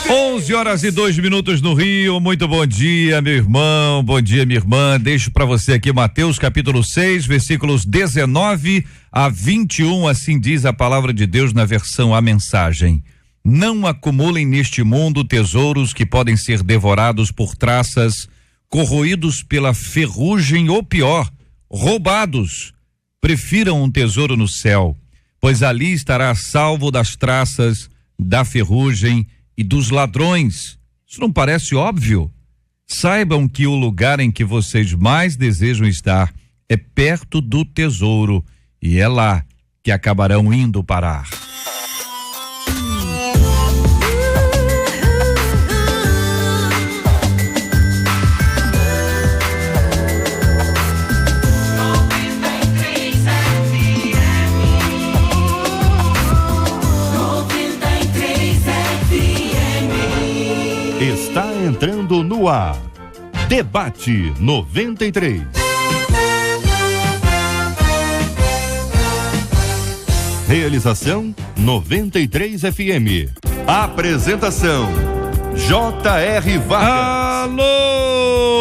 11h02 no Rio. Muito bom dia, meu irmão, bom dia, minha irmã. Deixo para você aqui Mateus capítulo 6, versículos 19 a 21. Assim diz a palavra de Deus na versão A Mensagem. Não acumulem neste mundo tesouros que podem ser devorados por traças, corroídos pela ferrugem ou pior, roubados. Prefiram um tesouro no céu, pois ali estará a salvo das traças, da ferrugem e dos ladrões. Isso não parece óbvio? Saibam que o lugar em que vocês mais desejam estar é perto do tesouro, e é lá que acabarão indo parar. Está entrando no ar. Debate 93. Realização 93 FM. Apresentação J.R. Vargas.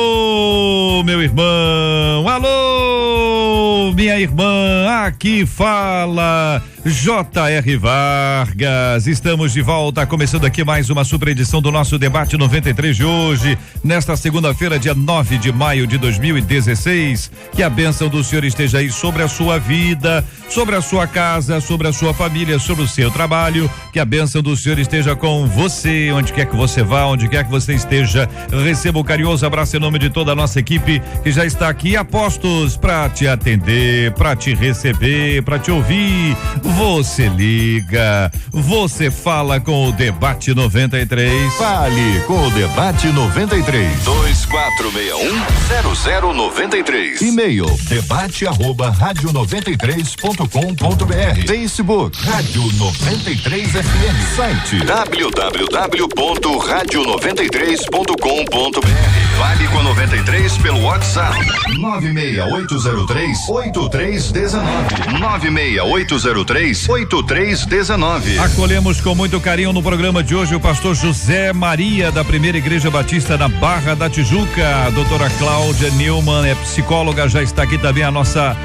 Alô, meu irmão. Alô, minha irmã. Aqui fala J.R. Vargas. Estamos de volta, começando aqui mais uma super edição do nosso Debate 93 de hoje, nesta segunda-feira, dia 9 de maio de 2016. Que a bênção do Senhor esteja aí sobre a sua vida, sobre a sua casa, sobre a sua família, sobre o seu trabalho. Que a bênção do Senhor esteja com você, onde quer que você vá, onde quer que você esteja. Receba um carinhoso abraço em nome de toda a nossa equipe que já está aqui a postos para te atender, para te receber, para te ouvir. Você liga, você fala com o Debate 93. Fale com o Debate 93. 2461-0093. E-mail debate@radio93.com.br. Facebook Rádio 93 FM. Site www.radio93.com.br. Fale com a 93 pelo WhatsApp 96803-8319. 96803-8319. Acolhemos com muito carinho no programa de hoje o pastor José Maria, da Primeira Igreja Batista na Barra da Tijuca. A doutora Cláudia Neumann é psicóloga, já está aqui também a nossa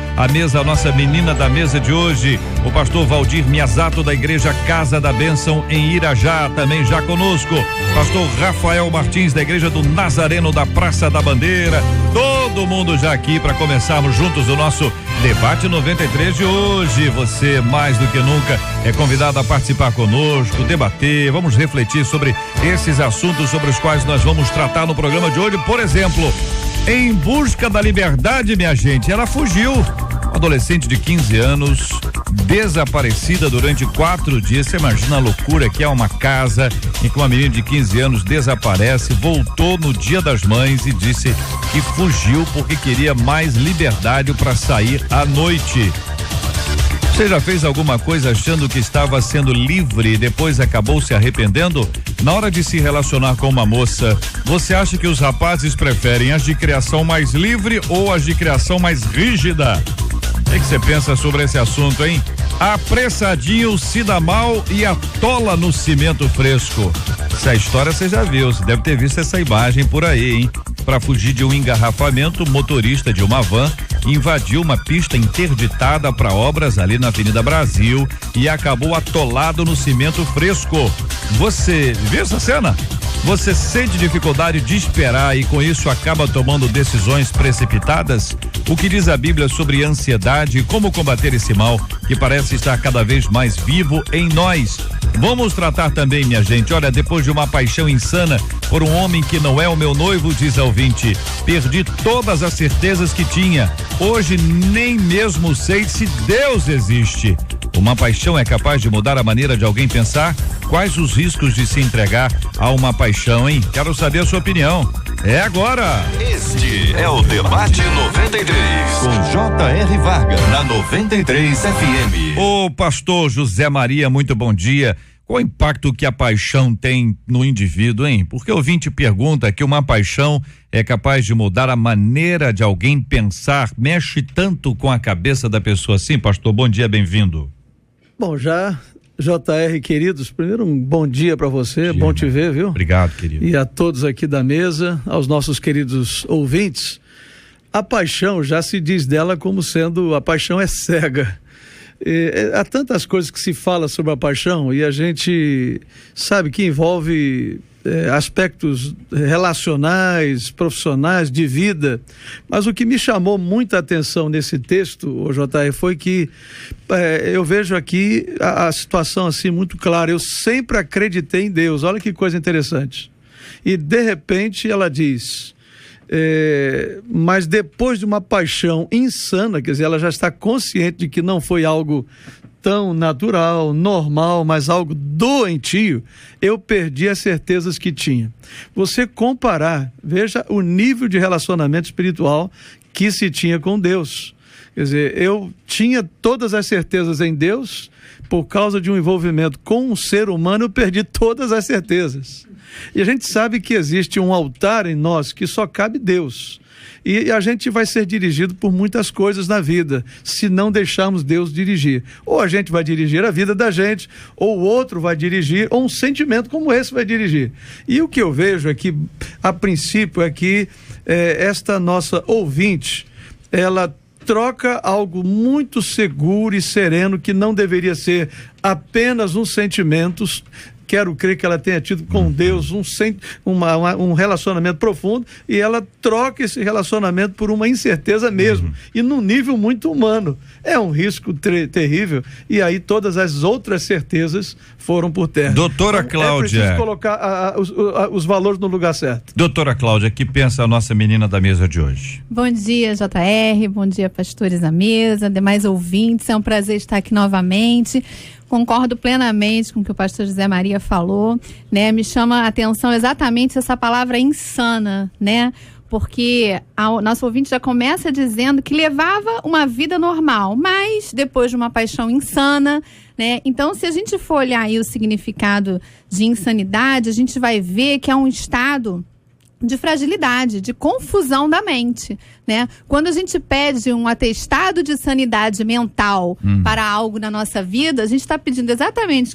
menina da mesa de hoje. O pastor Valdir Miyazato, da Igreja Casa da Bênção em Irajá, também já conosco. Pastor Rafael Martins, da Igreja do Nazareno da Praça da Bandeira. Todo mundo já aqui para começarmos juntos o nosso Debate 93 de hoje. Você, mais do que nunca, é convidado a participar conosco, debater, vamos refletir sobre esses assuntos sobre os quais nós vamos tratar no programa de hoje. Por exemplo, em busca da liberdade, minha gente, ela fugiu. Adolescente de 15 anos, desaparecida durante 4 dias. Você imagina a loucura que é uma casa em que uma menina de 15 anos desaparece, voltou no Dia das Mães e disse que fugiu porque queria mais liberdade para sair à noite. Você já fez alguma coisa achando que estava sendo livre e depois acabou se arrependendo? Na hora de se relacionar com uma moça, você acha que os rapazes preferem as de criação mais livre ou as de criação mais rígida? O que você pensa sobre esse assunto, hein? Apressadinho se dá mal e atola no cimento fresco. Essa história você já viu, você deve ter visto essa imagem por aí, hein? Para fugir de um engarrafamento, o motorista de uma van invadiu uma pista interditada para obras ali na Avenida Brasil e acabou atolado no cimento fresco. Você viu essa cena? Você sente dificuldade de esperar e com isso acaba tomando decisões precipitadas? O que diz a Bíblia sobre ansiedade e como combater esse mal que parece estar cada vez mais vivo em nós? Vamos tratar também, minha gente, olha, depois de uma paixão insana por um homem que não é o meu noivo, diz a ouvinte, perdi todas as certezas que tinha. Hoje nem mesmo sei se Deus existe. Uma paixão é capaz de mudar a maneira de alguém pensar? Quais os riscos de se entregar a uma paixão, hein? Quero saber a sua opinião. É agora. Este é o Debate 93 com J.R. Vargas na 93 FM. Ô pastor José Maria, muito bom dia. Qual o impacto que a paixão tem no indivíduo, hein? Porque o ouvinte pergunta que uma paixão é capaz de mudar a maneira de alguém pensar, mexe tanto com a cabeça da pessoa assim, pastor? Bom dia, bem-vindo. Bom, já JR, queridos, primeiro um bom dia para você, bom te ver, viu? Obrigado, querido. E a todos aqui da mesa, aos nossos queridos ouvintes. A paixão já se diz dela como sendo, a paixão é cega. Há tantas coisas que se fala sobre a paixão e a gente sabe que envolve aspectos relacionais, profissionais, de vida, mas o que me chamou muita atenção nesse texto, JR, foi que eu vejo aqui a situação assim muito clara. Eu sempre acreditei em Deus, olha que coisa interessante, e de repente ela diz, mas depois de uma paixão insana, quer dizer, ela já está consciente de que não foi algo tão natural, normal, mas algo doentio, eu perdi as certezas que tinha. Você comparar, veja o nível de relacionamento espiritual que se tinha com Deus. Quer dizer, eu tinha todas as certezas em Deus, por causa de um envolvimento com um ser humano, eu perdi todas as certezas. E a gente sabe que existe um altar em nós que só cabe Deus. E a gente vai ser dirigido por muitas coisas na vida, se não deixarmos Deus dirigir. Ou a gente vai dirigir a vida da gente, ou o outro vai dirigir, ou um sentimento como esse vai dirigir. E o que eu vejo aqui, a princípio, é que esta nossa ouvinte, ela troca algo muito seguro e sereno, que não deveria ser apenas um sentimento. Quero crer que ela tenha tido com Deus um relacionamento profundo, e ela troca esse relacionamento por uma incerteza mesmo, e num nível muito humano. É um risco terrível, e aí todas as outras certezas foram por terra. Doutora Cláudia. É preciso colocar os valores no lugar certo. Doutora Cláudia, o que pensa a nossa menina da mesa de hoje? Bom dia, JR, bom dia, pastores da mesa, demais ouvintes, é um prazer estar aqui novamente. Concordo plenamente com o que o pastor José Maria falou, né? Me chama a atenção exatamente essa palavra insana, né? Porque o nosso ouvinte já começa dizendo que levava uma vida normal, mas depois de uma paixão insana, né? Então, se a gente for olhar aí o significado de insanidade, a gente vai ver que é um estado de fragilidade, de confusão da mente, né? Quando a gente pede um atestado de sanidade mental para algo na nossa vida, a gente está pedindo exatamente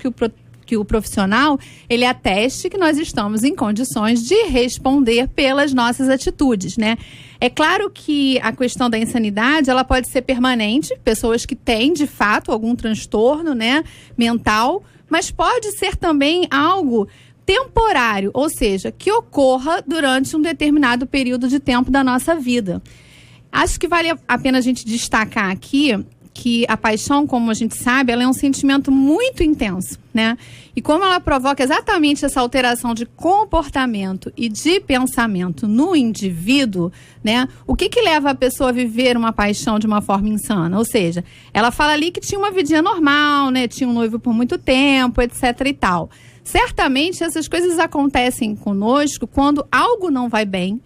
que o profissional, ele ateste que nós estamos em condições de responder pelas nossas atitudes, né? É claro que a questão da insanidade, ela pode ser permanente, pessoas que têm, de fato, algum transtorno, né, mental, mas pode ser também algo temporário, ou seja, que ocorra durante um determinado período de tempo da nossa vida. Acho que vale a pena a gente destacar aqui que a paixão, como a gente sabe, ela é um sentimento muito intenso, né? E como ela provoca exatamente essa alteração de comportamento e de pensamento no indivíduo, né? O que leva a pessoa a viver uma paixão de uma forma insana? Ou seja, ela fala ali que tinha uma vidinha normal, né? Tinha um noivo por muito tempo, etc e tal. Certamente essas coisas acontecem conosco quando algo não vai bem,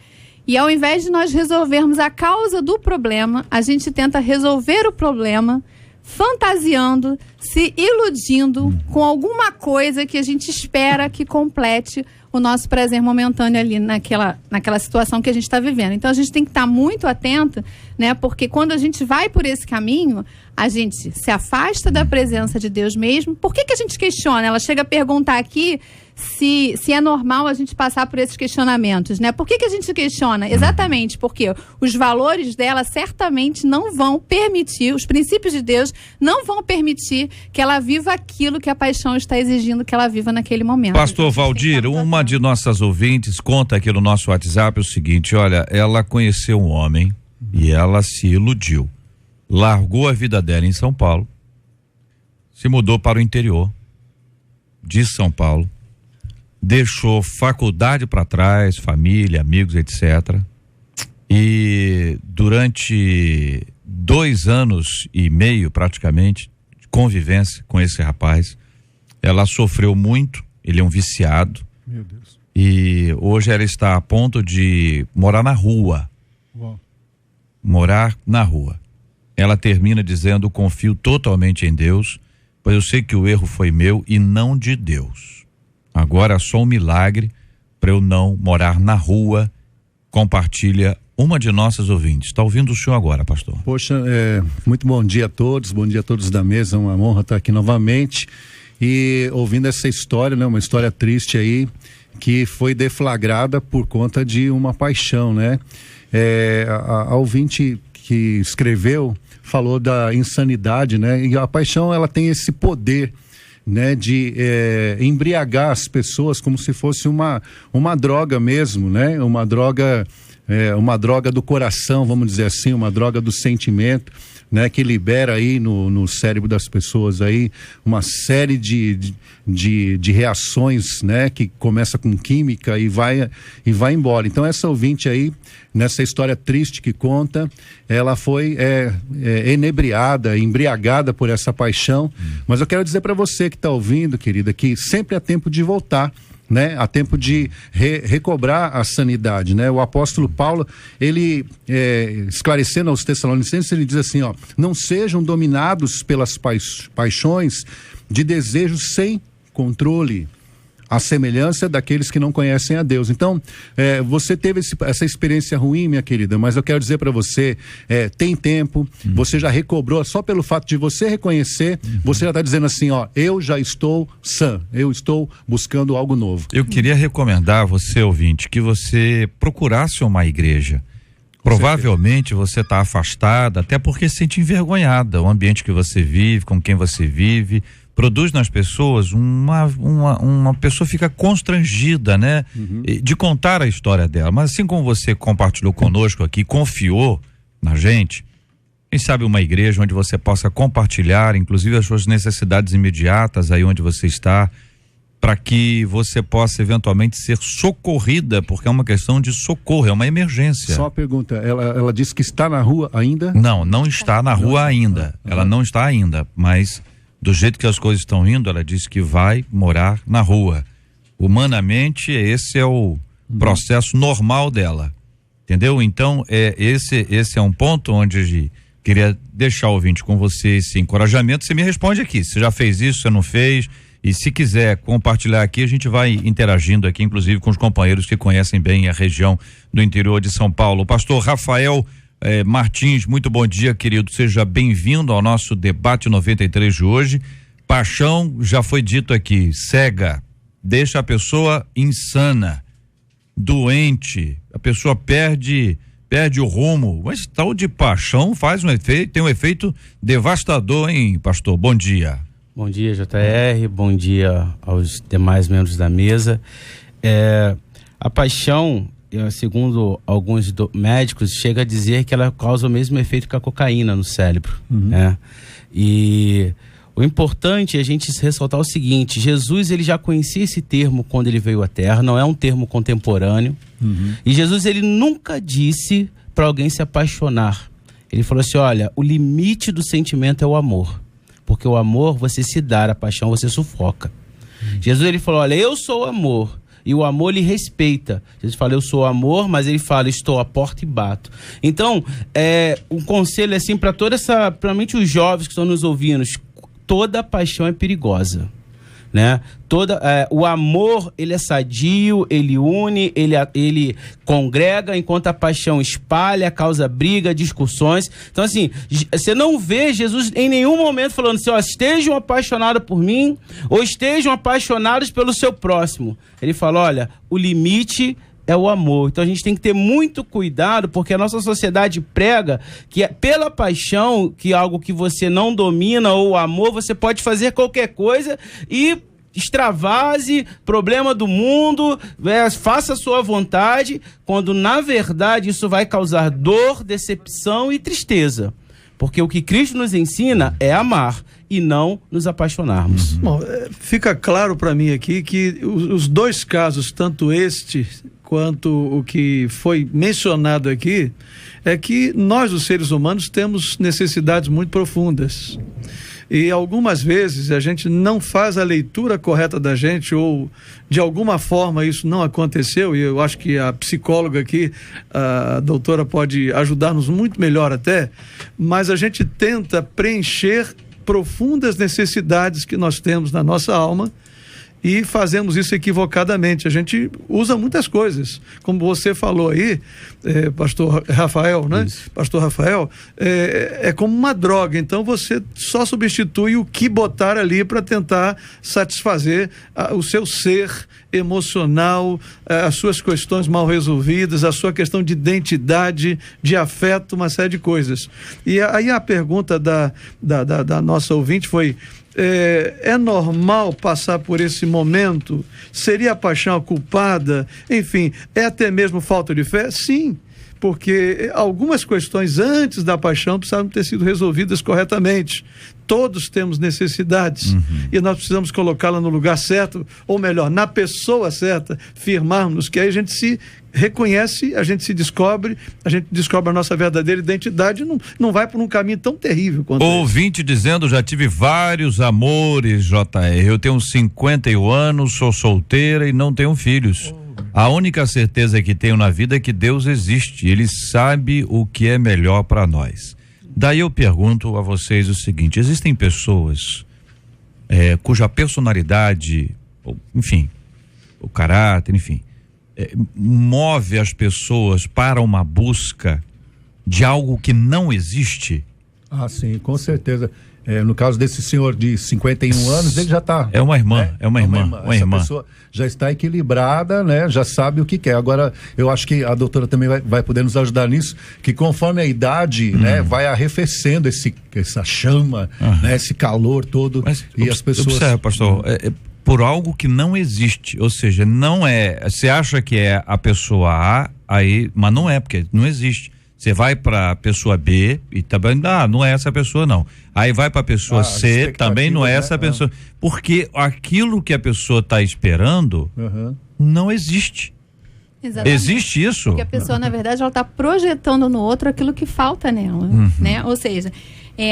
e ao invés de nós resolvermos a causa do problema, a gente tenta resolver o problema fantasiando, se iludindo com alguma coisa que a gente espera que complete o nosso prazer momentâneo ali naquela situação que a gente está vivendo. Então a gente tem que estar muito atento, né? Porque quando a gente vai por esse caminho, a gente se afasta da presença de Deus mesmo. Por que a gente questiona? Ela chega a perguntar aqui se é normal a gente passar por esses questionamentos, né? Por que a gente questiona? Exatamente porque os valores dela certamente não vão permitir, os princípios de Deus não vão permitir que ela viva aquilo que a paixão está exigindo que ela viva naquele momento. Pastor Valdir, uma de nossas ouvintes conta aqui no nosso WhatsApp o seguinte: olha, ela conheceu um homem e ela se iludiu, largou a vida dela em São Paulo, se mudou para o interior de São Paulo, deixou faculdade para trás, família, amigos, etc. E durante 2 anos e meio, praticamente, de convivência com esse rapaz, ela sofreu muito. Ele é um viciado. Meu Deus. E hoje ela está a ponto de morar na rua. Uau. Morar na rua. Ela termina dizendo: confio totalmente em Deus, pois eu sei que o erro foi meu e não de Deus. Agora é só um milagre para eu não morar na rua. Compartilha uma de nossas ouvintes. Está ouvindo o senhor agora, pastor? Poxa, muito bom dia a todos da mesa, uma honra estar aqui novamente. e ouvindo essa história, né, uma história triste aí, que foi deflagrada por conta de uma paixão, né? A ouvinte que escreveu falou da insanidade, né? E a paixão, ela tem esse poder, né, de embriagar as pessoas como se fosse uma droga mesmo, né? Uma droga do coração, vamos dizer assim, uma droga do sentimento, né? Que libera aí no cérebro das pessoas aí uma série de reações, né? Que começa com química e vai embora. Então essa ouvinte aí, nessa história triste que conta, ela foi enebriada, embriagada por essa paixão. Mas eu quero dizer para você que está ouvindo, querida, que sempre há tempo de voltar, né? Há tempo de recobrar a sanidade, né? O apóstolo Paulo, ele esclarecendo aos Tessalonicenses, ele diz assim, ó: não sejam dominados pelas paixões de desejos sem controle, a semelhança daqueles que não conhecem a Deus. Então, você teve essa experiência ruim, minha querida, mas eu quero dizer para você, tem tempo, você já recobrou, só pelo fato de você reconhecer, você já está dizendo assim, ó, eu já estou sã, eu estou buscando algo novo. Eu queria recomendar a você, ouvinte, que você procurasse uma igreja. Provavelmente você está afastada, até porque se sente envergonhada, o ambiente que você vive, com quem você vive, produz nas pessoas uma pessoa fica constrangida, né? De contar a história dela. Mas assim como você compartilhou conosco aqui, confiou na gente, quem sabe uma igreja onde você possa compartilhar, inclusive as suas necessidades imediatas aí onde você está, para que você possa eventualmente ser socorrida, porque é uma questão de socorro, é uma emergência. Só uma pergunta, ela disse que está na rua ainda? Não está na rua ainda, ela não está ainda, mas do jeito que as coisas estão indo, ela disse que vai morar na rua. Humanamente, esse é o processo normal dela, entendeu? Então, esse é um ponto onde queria deixar o ouvinte com você esse encorajamento. Você me responde aqui, você já fez isso, você não fez? E se quiser compartilhar aqui, a gente vai interagindo aqui, inclusive com os companheiros que conhecem bem a região do interior de São Paulo. O pastor Rafael Martins, muito bom dia, querido, seja bem-vindo ao nosso debate 93 de hoje. Paixão, já foi dito aqui, cega, deixa a pessoa insana, doente, a pessoa perde o rumo, mas tal de paixão faz tem um efeito devastador, hein, pastor? Bom dia. Bom dia, JR, bom dia aos demais membros da mesa. A paixão, segundo alguns médicos, chega a dizer que ela causa o mesmo efeito que a cocaína no cérebro, né? E o importante é a gente ressaltar o seguinte: Jesus, ele já conhecia esse termo quando ele veio à Terra, não é um termo contemporâneo. E Jesus, ele nunca disse para alguém se apaixonar. Ele falou assim, olha, o limite do sentimento é o amor, porque o amor você se dá, a paixão você sufoca. Jesus, ele falou, olha, eu sou o amor, e o amor lhe respeita. Jesus fala, eu sou o amor, mas ele fala, estou à porta e bato. Então, um conselho assim para principalmente os jovens que estão nos ouvindo, toda paixão é perigosa, né? O amor, ele é sadio, ele une, ele congrega, enquanto a paixão espalha, causa briga, discussões. Então, assim, você não vê Jesus em nenhum momento falando assim, ó, estejam apaixonados por mim ou estejam apaixonados pelo seu próximo. Ele fala, olha, o limite é o amor. Então a gente tem que ter muito cuidado, porque a nossa sociedade prega que pela paixão, que é algo que você não domina, ou o amor, você pode fazer qualquer coisa e extravase, problema do mundo, faça a sua vontade, quando na verdade isso vai causar dor, decepção e tristeza. Porque o que Cristo nos ensina é amar e não nos apaixonarmos. Bom, fica claro para mim aqui que os dois casos, tanto este quanto o que foi mencionado aqui, é que nós, os seres humanos, temos necessidades muito profundas. E algumas vezes a gente não faz a leitura correta da gente, ou de alguma forma isso não aconteceu, e eu acho que a psicóloga aqui, a doutora, pode ajudar-nos muito melhor até, mas a gente tenta preencher profundas necessidades que nós temos na nossa alma, E fazemos isso equivocadamente. A gente usa muitas coisas. Como você falou aí, pastor Rafael, né? Isso. Pastor Rafael, é como uma droga. Então você só substitui o que botar ali para tentar satisfazer o seu ser emocional, as suas questões mal resolvidas, a sua questão de identidade, de afeto, uma série de coisas. E aí a pergunta da nossa ouvinte foi: é normal passar por esse momento? Seria a paixão a culpada? Enfim, é até mesmo falta de fé? Sim, porque algumas questões antes da paixão precisavam ter sido resolvidas corretamente. Todos temos necessidades, e nós precisamos colocá-la no lugar certo, ou melhor, na pessoa certa, firmarmos, que aí a gente se reconhece, a gente descobre a nossa verdadeira identidade, não vai por um caminho tão terrível quanto ouvinte dizendo: já tive vários amores, JR, eu tenho 51 anos, sou solteira e não tenho filhos. A única certeza que tenho na vida é que Deus existe, Ele sabe o que é melhor para nós. Daí eu pergunto a vocês o seguinte: existem pessoas cuja personalidade, enfim, o caráter, enfim, move as pessoas para uma busca de algo que não existe? Ah, sim, com certeza. No caso desse senhor de 51 anos, ele já está... É uma irmã, né? Uma irmã. Essa pessoa já está equilibrada, né? Já sabe o que quer. Agora, eu acho que a doutora também vai poder nos ajudar nisso, que conforme a idade, né, vai arrefecendo essa chama, né, esse calor todo. Mas, e as pessoas... Observe, pastor, por algo que não existe, ou seja, não é... Você acha que é a pessoa A, aí, mas não é, porque não existe. Você vai para a pessoa B e também não é essa pessoa, não. Aí vai para a pessoa C, também não é essa pessoa. Porque aquilo que a pessoa está esperando não existe. Exatamente. Existe isso? Porque a pessoa, na verdade, ela está projetando no outro aquilo que falta nela, né? Ou seja,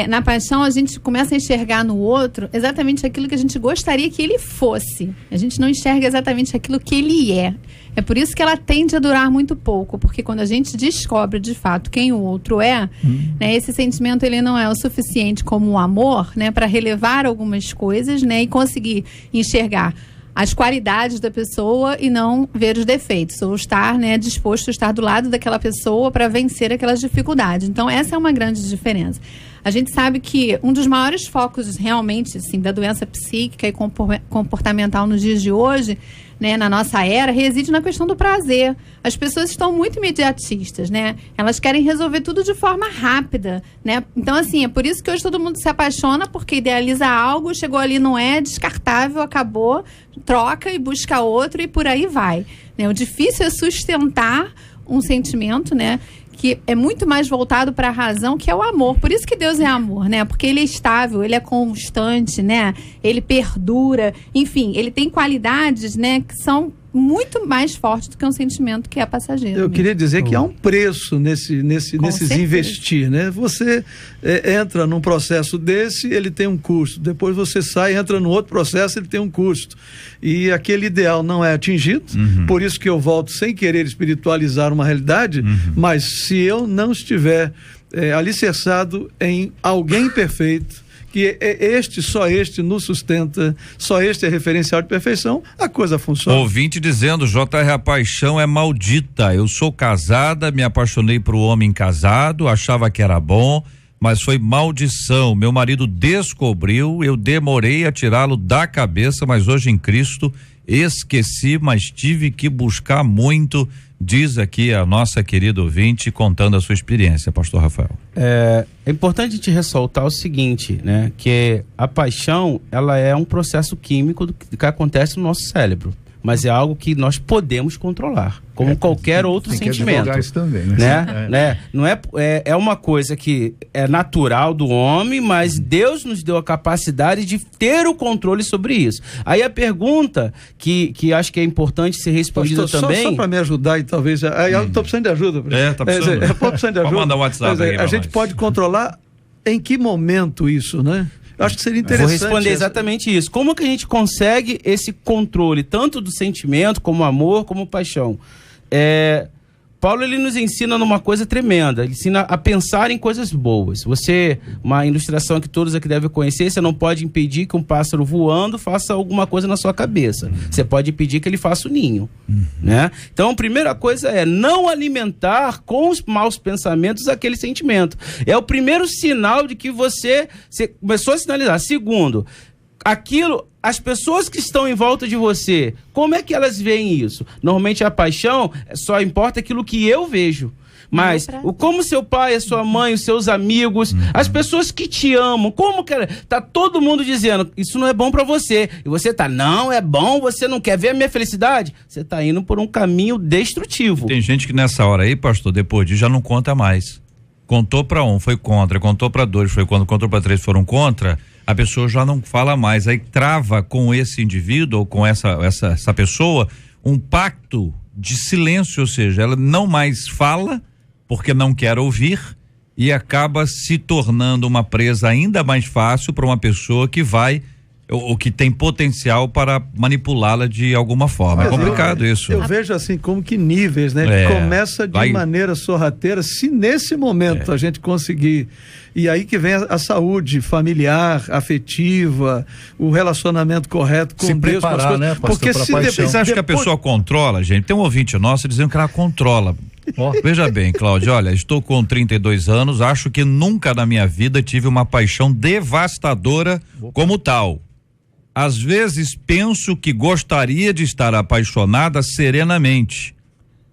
na paixão a gente começa a enxergar no outro exatamente aquilo que a gente gostaria que ele fosse. A gente não enxerga exatamente aquilo que ele é. É por isso que ela tende a durar muito pouco, porque quando a gente descobre de fato quem o outro é, né, esse sentimento ele não é o suficiente como o amor, né, para relevar algumas coisas, né, e conseguir enxergar as qualidades da pessoa e não ver os defeitos, ou estar, né, disposto a estar do lado daquela pessoa para vencer aquelas dificuldades. Então essa é uma grande diferença. A gente sabe que um dos maiores focos realmente assim, da doença psíquica e comportamental nos dias de hoje, né, na nossa era, reside na questão do prazer. As pessoas estão muito imediatistas, né? Elas querem resolver tudo de forma rápida, né? Então, assim, é por isso que hoje todo mundo se apaixona, porque idealiza algo, chegou ali, não é descartável, acabou, troca e busca outro e por aí vai, né? O difícil é sustentar um sentimento, né, que é muito mais voltado para a razão, que é o amor. Por isso que Deus é amor, né? Porque ele é estável, ele é constante, né? Ele perdura, enfim, ele tem qualidades, né, que são muito mais fortes do que um sentimento que é passageiro. Eu queria dizer que há um preço nesses investir, né? Você entra num processo desse, ele tem um custo. Depois você sai, entra num outro processo, ele tem um custo. E aquele ideal não é atingido, por isso que eu volto sem querer espiritualizar uma realidade, mas se eu não estiver alicerçado em alguém perfeito, que só este nos sustenta, só este é referencial de perfeição, a coisa funciona. Ouvinte dizendo: JR, a paixão é maldita. Eu sou casada, me apaixonei por um homem casado, achava que era bom, mas foi maldição. Meu marido descobriu, eu demorei a tirá-lo da cabeça, mas hoje em Cristo esqueci, mas tive que buscar muito. Diz aqui a nossa querida ouvinte, contando a sua experiência, pastor Rafael. É importante a gente ressaltar o seguinte, né? Que a paixão, ela é um processo químico do que acontece no nosso cérebro, mas é algo que nós podemos controlar, como qualquer outro sentimento. Isso também, né? Não é uma coisa que é natural do homem, mas Deus nos deu a capacidade de ter o controle sobre isso. Aí a pergunta que acho que é importante ser respondida, pastor, também... Só para me ajudar e talvez... eu estou precisando de ajuda. Tá precisando. Estou precisando de ajuda. Pode mandar um WhatsApp aí a gente pode controlar em que momento isso, né? Eu acho que seria interessante. Vou responder exatamente isso. Como que a gente consegue esse controle, tanto do sentimento, como amor, como paixão? Paulo, ele nos ensina numa coisa tremenda, ele ensina a pensar em coisas boas. Uma ilustração que todos aqui devem conhecer, você não pode impedir que um pássaro voando faça alguma coisa na sua cabeça. Você pode impedir que ele faça o ninho, né? Então, a primeira coisa é não alimentar com os maus pensamentos aquele sentimento. É o primeiro sinal de que você começou a sinalizar. Segundo, as pessoas que estão em volta de você, como é que elas veem isso? Normalmente a paixão só importa aquilo que eu vejo. Mas como seu pai, a sua mãe, os seus amigos, as pessoas que te amam, como que tá todo mundo dizendo, isso não é bom pra você. E você não é bom, você não quer ver a minha felicidade? Você tá indo por um caminho destrutivo. Tem gente que nessa hora aí, pastor, depois disso já não conta mais. Contou pra um, foi contra, contou pra dois, foi contra, contou pra três, foram contra. A pessoa já não fala mais, aí trava com esse indivíduo ou com essa pessoa um pacto de silêncio, ou seja, ela não mais fala porque não quer ouvir e acaba se tornando uma presa ainda mais fácil para uma pessoa que vai ou que tem potencial para manipulá-la de alguma forma. É complicado isso. Eu vejo assim como que níveis, né? Começa de maneira sorrateira, se nesse momento a gente conseguir, e aí que vem a saúde familiar, afetiva, o relacionamento correto com se Deus, preparar, com as coisas. né, pastor, porque se você acha que a pessoa controla, gente? Tem um ouvinte nosso dizendo que ela controla. Veja bem, Cláudio, olha, estou com 32 anos, acho que nunca na minha vida tive uma paixão devastadora como tal. Às vezes penso que gostaria de estar apaixonada serenamente.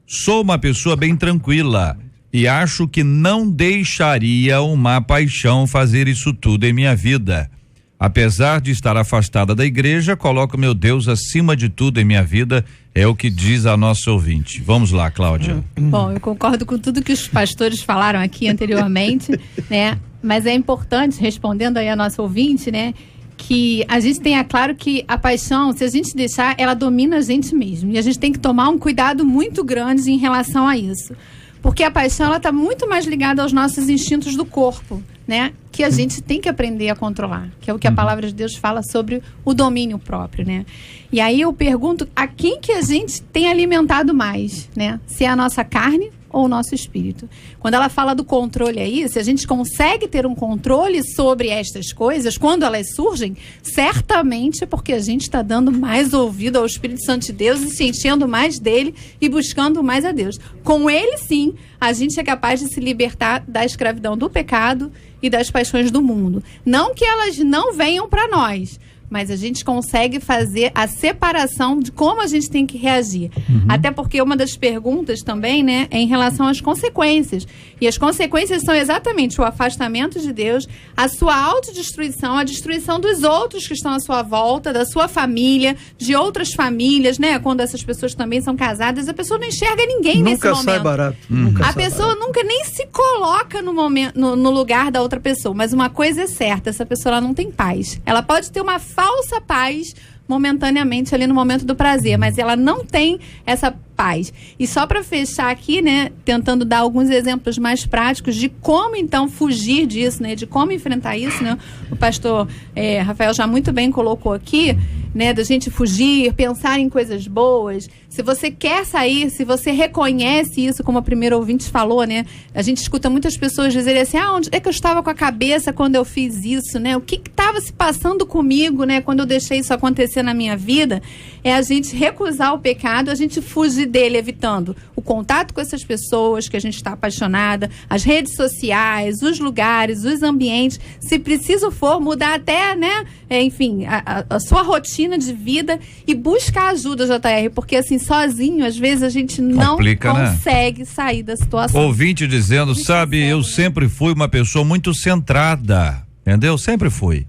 Sou uma pessoa bem tranquila e acho que não deixaria uma paixão fazer isso tudo em minha vida. Apesar de estar afastada da igreja, coloco meu Deus acima de tudo em minha vida, é o que diz a nossa ouvinte. Vamos lá, Cláudia. Bom, eu concordo com tudo que os pastores falaram aqui anteriormente, né? Mas é importante, respondendo aí a nossa ouvinte, né? Que a gente tenha claro que a paixão, se a gente deixar, ela domina a gente mesmo. E a gente tem que tomar um cuidado muito grande em relação a isso. Porque a paixão, ela está muito mais ligada aos nossos instintos do corpo, né? Que a gente tem que aprender a controlar. Que é o que a palavra de Deus fala sobre o domínio próprio, né? E aí eu pergunto, a quem que a gente tem alimentado mais, né? Se é a nossa carne ou o nosso espírito. Quando ela fala do controle aí, se a gente consegue ter um controle sobre estas coisas, quando elas surgem, certamente é porque a gente está dando mais ouvido ao Espírito Santo de Deus e se enchendo mais dele e buscando mais a Deus. Com ele, sim, a gente é capaz de se libertar da escravidão do pecado e das paixões do mundo. Não que elas não venham para nós, mas a gente consegue fazer a separação de como a gente tem que reagir. Até porque uma das perguntas também, né, é em relação às consequências. E as consequências são exatamente o afastamento de Deus, a sua autodestruição, a destruição dos outros que estão à sua volta, da sua família, de outras famílias, né? Quando essas pessoas também são casadas, a pessoa não enxerga ninguém nesse momento. Nunca sai barato. A pessoa nunca nem se coloca no lugar da outra pessoa. Mas uma coisa é certa, essa pessoa ela não tem paz. Ela pode ter uma falsa paz momentaneamente ali no momento do prazer, mas ela não tem essa paz. E só para fechar aqui, né, tentando dar alguns exemplos mais práticos de como então fugir disso, né, de como enfrentar isso, né, o pastor Rafael já muito bem colocou aqui, né, da gente fugir, pensar em coisas boas. Se você quer sair, se você reconhece isso, como a primeira ouvinte falou, né, a gente escuta muitas pessoas dizerem assim, onde é que eu estava com a cabeça quando eu fiz isso, né, o que estava se passando comigo, né, quando eu deixei isso acontecer na minha vida, é a gente recusar o pecado, a gente fugir dele, evitando o contato com essas pessoas que a gente está apaixonada, as redes sociais, os lugares, os ambientes, se preciso for, mudar até, né, enfim, a sua rotina de vida e buscar ajuda, JR, porque assim, sozinho, às vezes a gente não consegue sair da situação. Ouvinte dizendo, sabe, eu sempre fui uma pessoa muito centrada, entendeu? Sempre fui.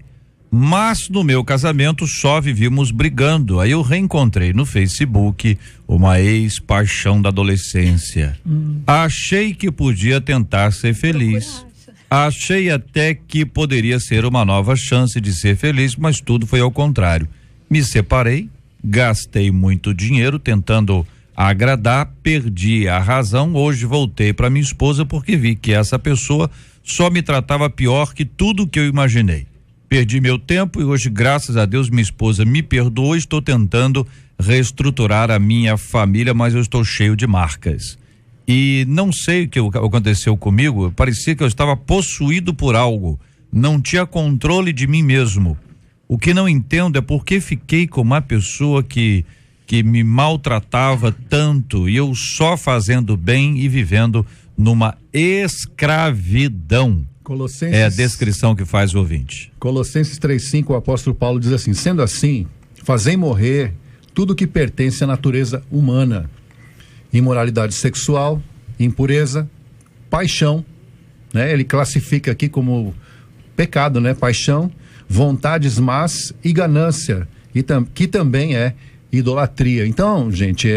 Mas no meu casamento só vivíamos brigando. Aí eu reencontrei no Facebook uma ex-paixão da adolescência. Achei que podia tentar ser feliz. Achei até que poderia ser uma nova chance de ser feliz, mas tudo foi ao contrário. Me separei, gastei muito dinheiro tentando agradar, perdi a razão. Hoje voltei para minha esposa porque vi que essa pessoa só me tratava pior que tudo que eu imaginei. Perdi meu tempo e hoje, graças a Deus, minha esposa me perdoou. Estou tentando reestruturar a minha família, mas eu estou cheio de marcas. E não sei o que aconteceu comigo, parecia que eu estava possuído por algo, não tinha controle de mim mesmo. O que não entendo é porque fiquei com uma pessoa que me maltratava tanto e eu só fazendo bem e vivendo numa escravidão. Colossenses, é a descrição que faz o ouvinte. Colossenses 3:5, o apóstolo Paulo diz assim: sendo assim, fazei morrer tudo que pertence à natureza humana: imoralidade sexual, impureza, paixão, né? Ele classifica aqui como pecado, né? Paixão, vontades más e ganância, que também é idolatria. Então, gente,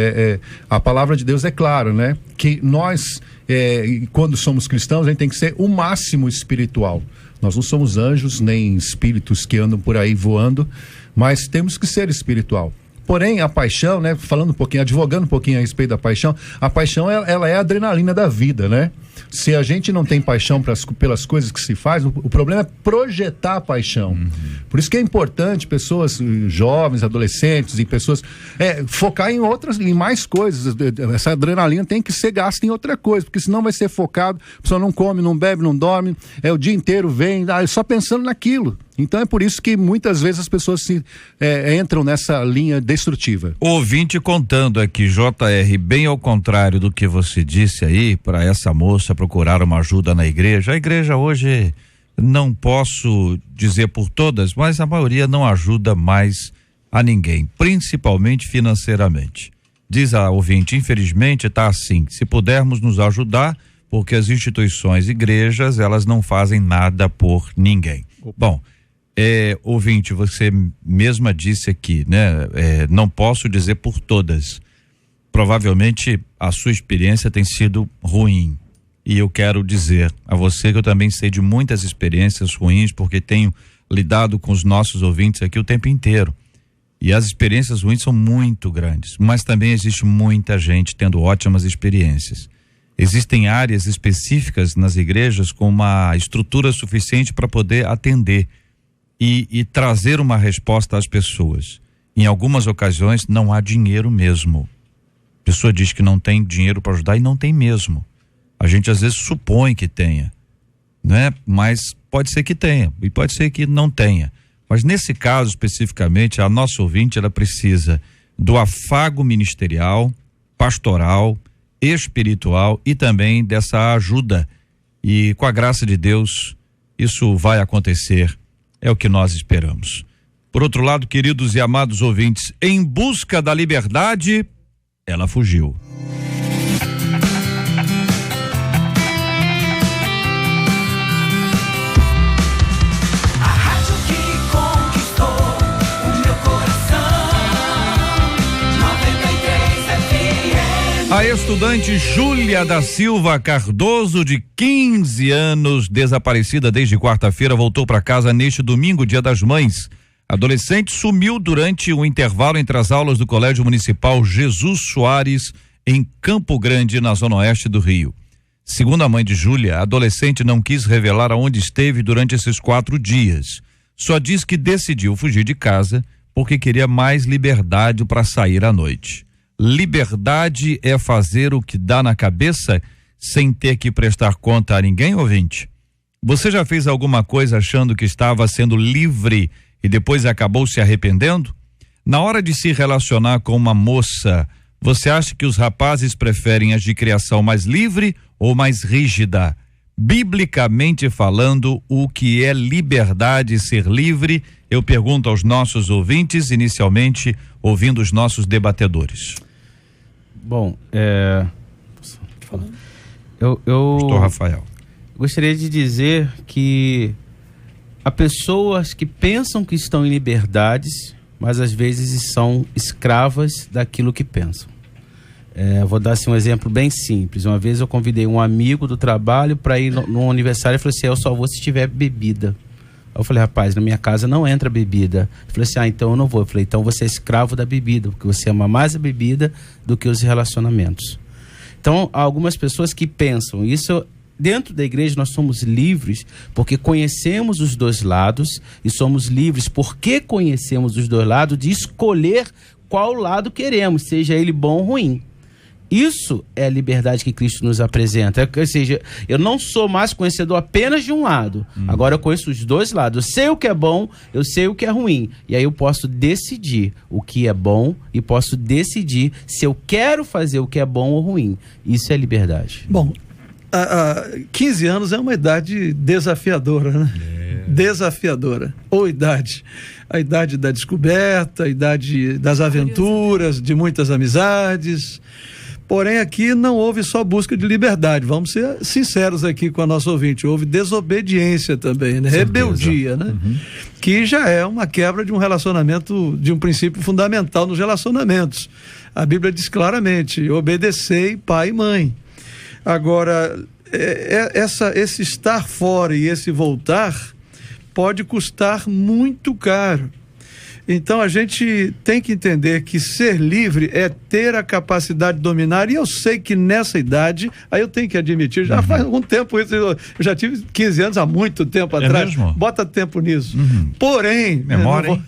a palavra de Deus é clara, né? Que nós, quando somos cristãos, a gente tem que ser o máximo espiritual. Nós não somos anjos, nem espíritos que andam por aí voando, mas temos que ser espiritual. Porém, a paixão, né? Falando um pouquinho, advogando um pouquinho a respeito da paixão, a paixão, ela é a adrenalina da vida, né? Se a gente não tem paixão pelas coisas que se faz, o problema é projetar a paixão. Por isso que é importante pessoas jovens, adolescentes e pessoas focar em mais coisas. Essa adrenalina tem que ser gasta em outra coisa, porque senão vai ser focado, a pessoa não come, não bebe, não dorme, o dia inteiro vem, só pensando naquilo. Então é por isso que muitas vezes as pessoas entram nessa linha destrutiva. Ouvinte contando aqui, JR, bem ao contrário do que você disse aí, para essa moça procurar uma ajuda na igreja. A igreja hoje, não posso dizer por todas, mas a maioria não ajuda mais a ninguém, principalmente financeiramente. Diz a ouvinte, infelizmente está assim, se pudermos nos ajudar, porque as instituições, igrejas, elas não fazem nada por ninguém. Bom, ouvinte, você mesma disse aqui, né? Não posso dizer por todas. Provavelmente a sua experiência tem sido ruim. E eu quero dizer a você que eu também sei de muitas experiências ruins, porque tenho lidado com os nossos ouvintes aqui o tempo inteiro. E as experiências ruins são muito grandes, mas também existe muita gente tendo ótimas experiências. Existem áreas específicas nas igrejas com uma estrutura suficiente para poder atender e trazer uma resposta às pessoas. Em algumas ocasiões não há dinheiro mesmo. A pessoa diz que não tem dinheiro para ajudar e não tem mesmo. A gente às vezes supõe que tenha, né? Mas pode ser que tenha e pode ser que não tenha. Mas nesse caso especificamente, a nossa ouvinte, ela precisa do afago ministerial, pastoral, espiritual e também dessa ajuda. E com a graça de Deus, isso vai acontecer. É o que nós esperamos. Por outro lado, queridos e amados ouvintes, em busca da liberdade, ela fugiu. A estudante Júlia da Silva Cardoso, de 15 anos, desaparecida desde quarta-feira, voltou para casa neste domingo, Dia das Mães. A adolescente sumiu durante o intervalo entre as aulas do Colégio Municipal Jesus Soares, em Campo Grande, na zona oeste do Rio. Segundo a mãe de Júlia, a adolescente não quis revelar aonde esteve durante esses 4 dias. Só diz que decidiu fugir de casa porque queria mais liberdade para sair à noite. Liberdade é fazer o que dá na cabeça sem ter que prestar conta a ninguém, ouvinte? Você já fez alguma coisa achando que estava sendo livre e depois acabou se arrependendo? Na hora de se relacionar com uma moça, você acha que os rapazes preferem as de criação mais livre ou mais rígida? Biblicamente falando, o que é liberdade e ser livre? Eu pergunto aos nossos ouvintes, inicialmente ouvindo os nossos debatedores. Bom, Pastor Rafael, gostaria de dizer que há pessoas que pensam que estão em liberdades, mas às vezes são escravas daquilo que pensam. Vou dar assim, um exemplo bem simples. Uma vez eu convidei um amigo do trabalho para ir no aniversário e falei assim: eu só vou se tiver bebida. Eu falei: rapaz, na minha casa não entra bebida. Eu falei assim: então eu não vou. Eu falei: então você é escravo da bebida, porque você ama mais a bebida do que os relacionamentos. Então, há algumas pessoas que pensam isso. Dentro da igreja nós somos livres porque conhecemos os dois lados, e somos livres porque conhecemos os dois lados de escolher qual lado queremos, seja ele bom ou ruim. Isso é a liberdade que Cristo nos apresenta. Ou seja, eu não sou mais conhecedor apenas de um lado. Agora eu conheço os dois lados. Eu sei o que é bom, eu sei o que é ruim. E aí eu posso decidir o que é bom e posso decidir se eu quero fazer o que é bom ou ruim. Isso é liberdade. Bom, 15 anos é uma idade desafiadora, né? Desafiadora. Ou idade. A idade da descoberta, a idade das aventuras, de muitas amizades. Porém, aqui não houve só busca de liberdade, vamos ser sinceros aqui com a nossa ouvinte, houve desobediência também, né? Rebeldia, né? Que já é uma quebra de um relacionamento, de um princípio fundamental nos relacionamentos. A Bíblia diz claramente, obedecei pai e mãe. Agora, esse estar fora e esse voltar pode custar muito caro. Então a gente tem que entender que ser livre é ter a capacidade de dominar, e eu sei que nessa idade, aí eu tenho que admitir, já faz algum tempo isso, eu já tive 15 anos há muito tempo atrás, mesmo? Bota tempo nisso. Porém, memória,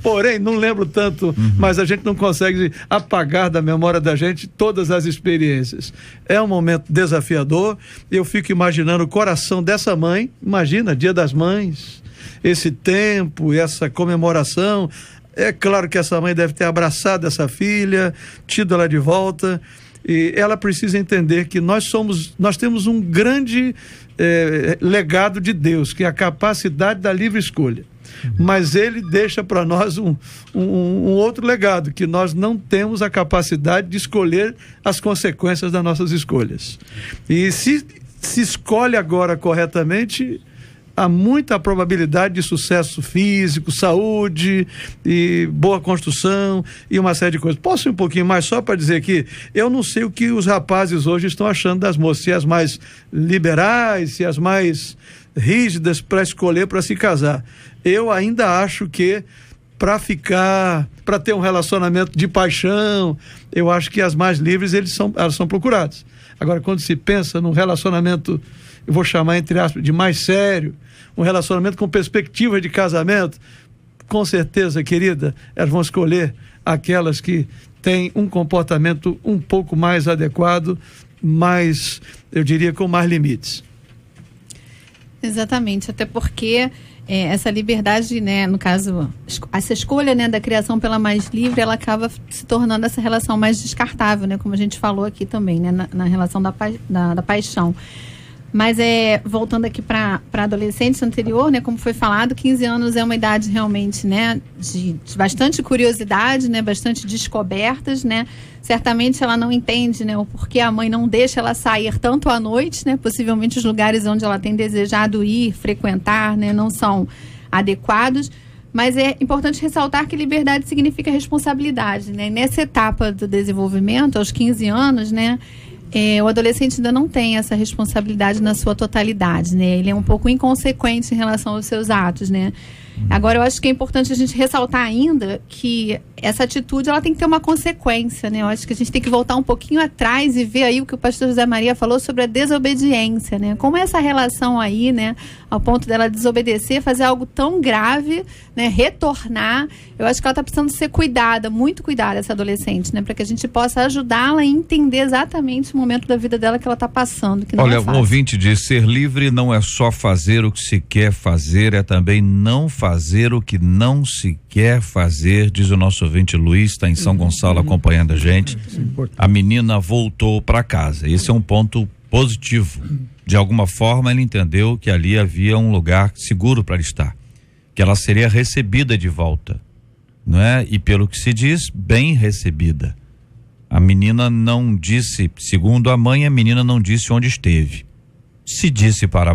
porém, não lembro tanto, mas a gente não consegue apagar da memória da gente todas as experiências. É um momento desafiador, eu fico imaginando o coração dessa mãe, imagina, Dia das Mães, esse tempo, essa comemoração. É claro que essa mãe deve ter abraçado essa filha, tido ela de volta, e ela precisa entender que nós temos um grande legado de Deus, que é a capacidade da livre escolha. Mas ele deixa para nós um outro legado, que nós não temos a capacidade de escolher as consequências das nossas escolhas. E se escolhe agora corretamente, há muita probabilidade de sucesso físico, saúde e boa construção e uma série de coisas. Posso ir um pouquinho mais só para dizer que eu não sei o que os rapazes hoje estão achando das moças, se as mais liberais, se as mais rígidas para escolher para se casar. Eu ainda acho que para ter um relacionamento de paixão, eu acho que as mais livres elas são procuradas. Agora, quando se pensa num relacionamento, eu vou chamar entre aspas de mais sério, um relacionamento com perspectiva de casamento, com certeza, querida, elas vão escolher aquelas que têm um comportamento um pouco mais adequado, mais, eu diria, com mais limites. Exatamente, até porque essa liberdade, né, no caso, essa escolha, né, da criação pela mais livre, ela acaba se tornando essa relação mais descartável, né, como a gente falou aqui também, né, na relação da paixão. Mas voltando aqui para adolescentes anterior, né, como foi falado, 15 anos é uma idade realmente, né, de bastante curiosidade, né, bastante descobertas, né. Certamente ela não entende, né, o porquê a mãe não deixa ela sair tanto à noite, né, possivelmente os lugares onde ela tem desejado ir, frequentar, né, não são adequados. Mas é importante ressaltar que liberdade significa responsabilidade, né. E nessa etapa do desenvolvimento, aos 15 anos, né, o adolescente ainda não tem essa responsabilidade na sua totalidade, né? Ele é um pouco inconsequente em relação aos seus atos, né? Agora, eu acho que é importante a gente ressaltar ainda que essa atitude, ela tem que ter uma consequência, né? Eu acho que a gente tem que voltar um pouquinho atrás e ver aí o que o pastor José Maria falou sobre a desobediência, né? Como essa relação aí, né? Ao ponto dela desobedecer, fazer algo tão grave, né? Retornar. Eu acho que ela está precisando ser cuidada, muito cuidada, essa adolescente, né? Para que a gente possa ajudá-la a entender exatamente o momento da vida dela que ela está passando, que não é fácil. Um ouvinte diz, ser livre não é só fazer o que se quer fazer, é também não fazer o que não se quer fazer, diz o nosso ouvinte Luiz, está em São Gonçalo acompanhando a gente. A menina voltou para casa, esse é um ponto positivo. De alguma forma ele entendeu que ali havia um lugar seguro para estar, que ela seria recebida de volta, não é? E pelo que se diz, bem recebida. A menina não disse, segundo a menina não disse onde esteve. Se disse para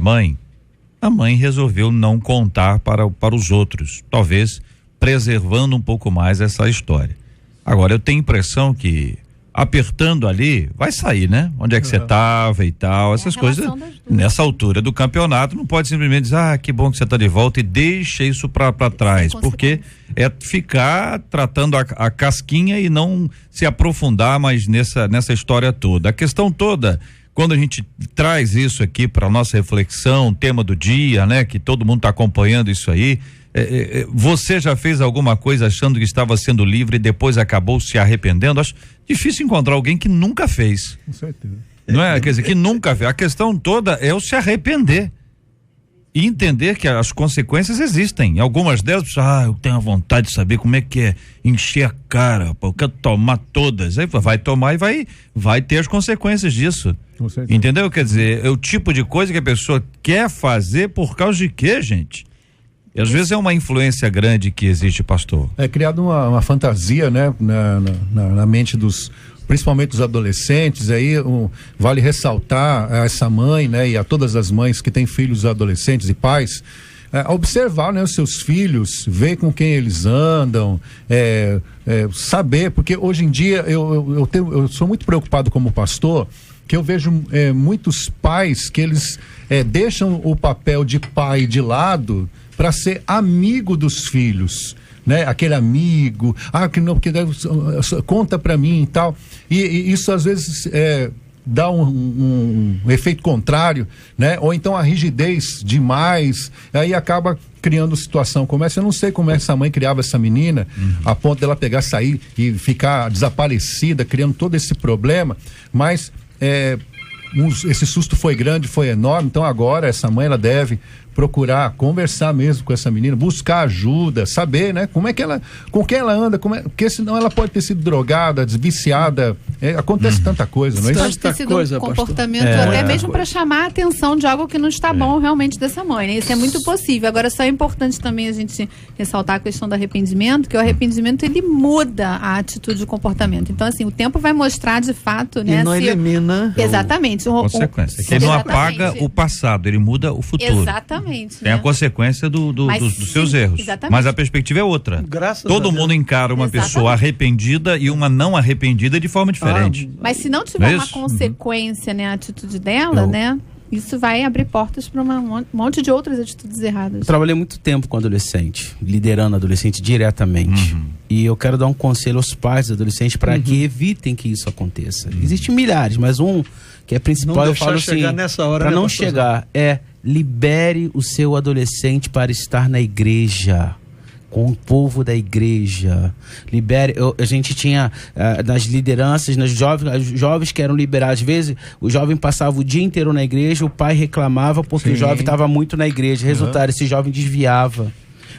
a mãe resolveu não contar para os outros, talvez preservando um pouco mais essa história. Agora, eu tenho a impressão que apertando ali, vai sair, né? Onde é que você estava e tal, essas coisas. Nessa altura do campeonato, não pode simplesmente dizer, que bom que você está de volta e deixa isso para trás, porque é ficar tratando a casquinha e não se aprofundar mais nessa história toda. A questão toda, quando a gente traz isso aqui para nossa reflexão, tema do dia, né? Que todo mundo está acompanhando isso aí. Você já fez alguma coisa achando que estava sendo livre e depois acabou se arrependendo? Acho Difícil encontrar alguém que nunca fez. Com certeza. Não é? Quer dizer, que nunca fez. A questão toda é o se arrepender. E entender que as consequências existem. Algumas delas, eu tenho a vontade de saber como é que é encher a cara, eu quero tomar todas. Aí vai tomar e vai ter as consequências disso. Entendeu? Quer dizer, é o tipo de coisa que a pessoa quer fazer por causa de quê, gente? E às vezes é uma influência grande que existe, pastor. É criado uma fantasia, né, na mente principalmente dos adolescentes. Aí vale ressaltar a essa mãe, né, e a todas as mães que têm filhos adolescentes e pais, observar, né, os seus filhos, ver com quem eles andam, saber, porque hoje em dia eu sou muito preocupado como pastor, que eu vejo muitos pais que eles deixam o papel de pai de lado para ser amigo dos filhos, né? Aquele amigo, que não, porque conta para mim e tal, e isso às vezes dá um efeito contrário, né? Ou então a rigidez demais, aí acaba criando situação como essa. Eu não sei como essa mãe criava essa menina, a ponto dela pegar, sair e ficar desaparecida, criando todo esse problema, mas esse susto foi grande, foi enorme. Então agora essa mãe, ela deve procurar conversar mesmo com essa menina, buscar ajuda, saber, né, com quem ela anda, porque senão ela pode ter sido drogada, desviciada, acontece tanta coisa, não é isso? Pode ter sido um comportamento até mesmo para chamar a atenção de algo que não está bom realmente dessa mãe, né? Isso é muito possível. Agora, só é importante também a gente ressaltar a questão do arrependimento, que o arrependimento, ele muda a atitude e o comportamento. Então, assim, o tempo vai mostrar de fato, né? E não elimina. Exatamente. Consequência. Ele não apaga o passado, ele muda o futuro. Exatamente. Tem a consequência dos seus erros. Exatamente. Mas a perspectiva é outra. Todo mundo encara uma pessoa arrependida e uma não arrependida de forma diferente. Mas se não tiver uma consequência, né, a atitude dela, né? Isso vai abrir portas para um monte de outras atitudes erradas. Eu trabalhei muito tempo com adolescente, liderando adolescente diretamente. E eu quero dar um conselho aos pais dos adolescentes para que evitem que isso aconteça. Existem milhares, mas um que é principal, não eu falo assim, para não chegar, libere o seu adolescente para estar na igreja, com o povo da igreja. Libere. A gente tinha nas lideranças, os jovens que eram liberados. Às vezes o jovem passava o dia inteiro na igreja, o pai reclamava porque o jovem estava muito na igreja. Resultado, esse jovem desviava.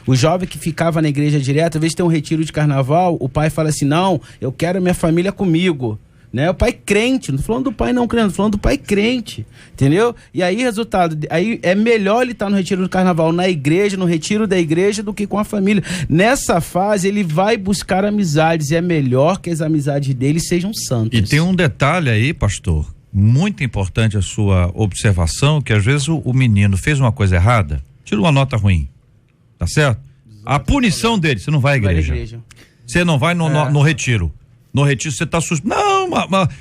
O jovem que ficava na igreja direto, às vezes tem um retiro de carnaval, o pai fala assim: não, eu quero minha família comigo. Né? O pai crente, não tô falando do pai não crente, tô falando do pai crente, entendeu? E aí, resultado, aí é melhor ele estar no retiro do carnaval na igreja, no retiro da igreja, do que com a família. Nessa fase, ele vai buscar amizades, e é melhor que as amizades dele sejam santas. E tem um detalhe aí, pastor, muito importante a sua observação, que às vezes o menino fez uma coisa errada, tira uma nota ruim, tá certo? A punição dele, você não vai à igreja. Você não vai no retiro. No retiro você está suspeito. Não,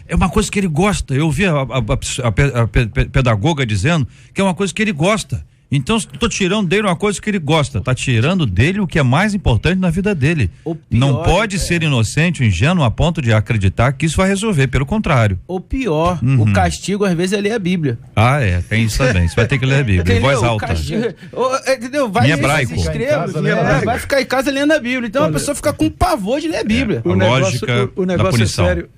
é uma coisa que ele gosta. Eu ouvi a pedagoga dizendo que é uma coisa que ele gosta. Então, estou tirando dele uma coisa que ele gosta. Está tirando dele o que é mais importante na vida dele. Não pode ser inocente, ingênuo a ponto de acreditar que isso vai resolver. Pelo contrário. O pior, o castigo às vezes é ler a Bíblia. Tem isso também. Você vai ter que ler a Bíblia em voz alta. Entendeu? Vai em hebraico. Vai ficar em casa lendo a Bíblia. Então a pessoa fica com pavor de ler a Bíblia. O negócio é sério.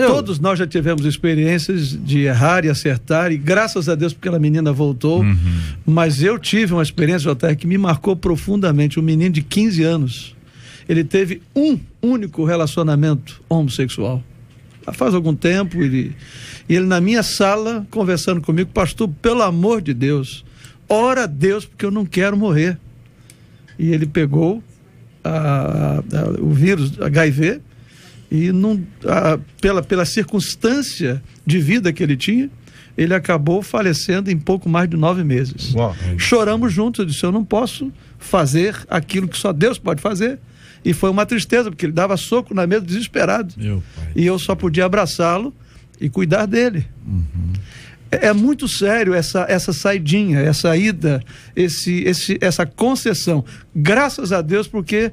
Todos nós já tivemos experiências de errar e acertar, e graças a Deus porque aquela menina voltou. Mas eu tive uma experiência, JR, que me marcou profundamente. Um menino de 15 anos, ele teve um único relacionamento homossexual. Faz algum tempo, ele na minha sala, conversando comigo: pastor, pelo amor de Deus, ora a Deus, porque eu não quero morrer. E ele pegou o vírus HIV e pela circunstância de vida que ele tinha, ele acabou falecendo em pouco mais de 9 meses. Choramos juntos. Eu disse: eu não posso fazer aquilo que só Deus pode fazer. E foi uma tristeza, porque ele dava soco na mesa desesperado. E eu só podia abraçá-lo e cuidar dele. É muito sério essa saidinha, essa ida, essa concessão. Graças a Deus, porque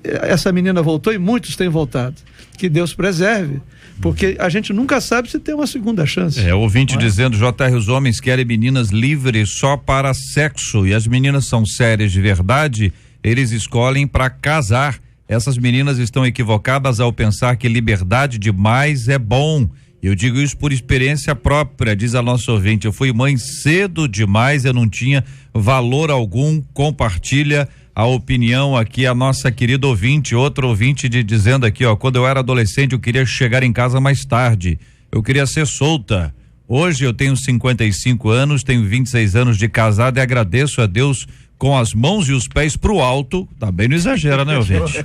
essa menina voltou e muitos têm voltado. Que Deus preserve, porque a gente nunca sabe se tem uma segunda chance. Ouvinte dizendo: JR, os homens querem meninas livres só para sexo, e as meninas são sérias de verdade, eles escolhem para casar. Essas meninas estão equivocadas ao pensar que liberdade demais é bom. Eu digo isso por experiência própria, diz a nossa ouvinte. Eu fui mãe cedo demais, eu não tinha valor algum. Compartilha a opinião aqui a nossa querida ouvinte, outro ouvinte dizendo aqui, ó, quando eu era adolescente eu queria chegar em casa mais tarde, eu queria ser solta. Hoje eu tenho 55 anos, tenho 26 anos de casado e agradeço a Deus com as mãos e os pés pro alto. Também não exagera, né, ouvinte?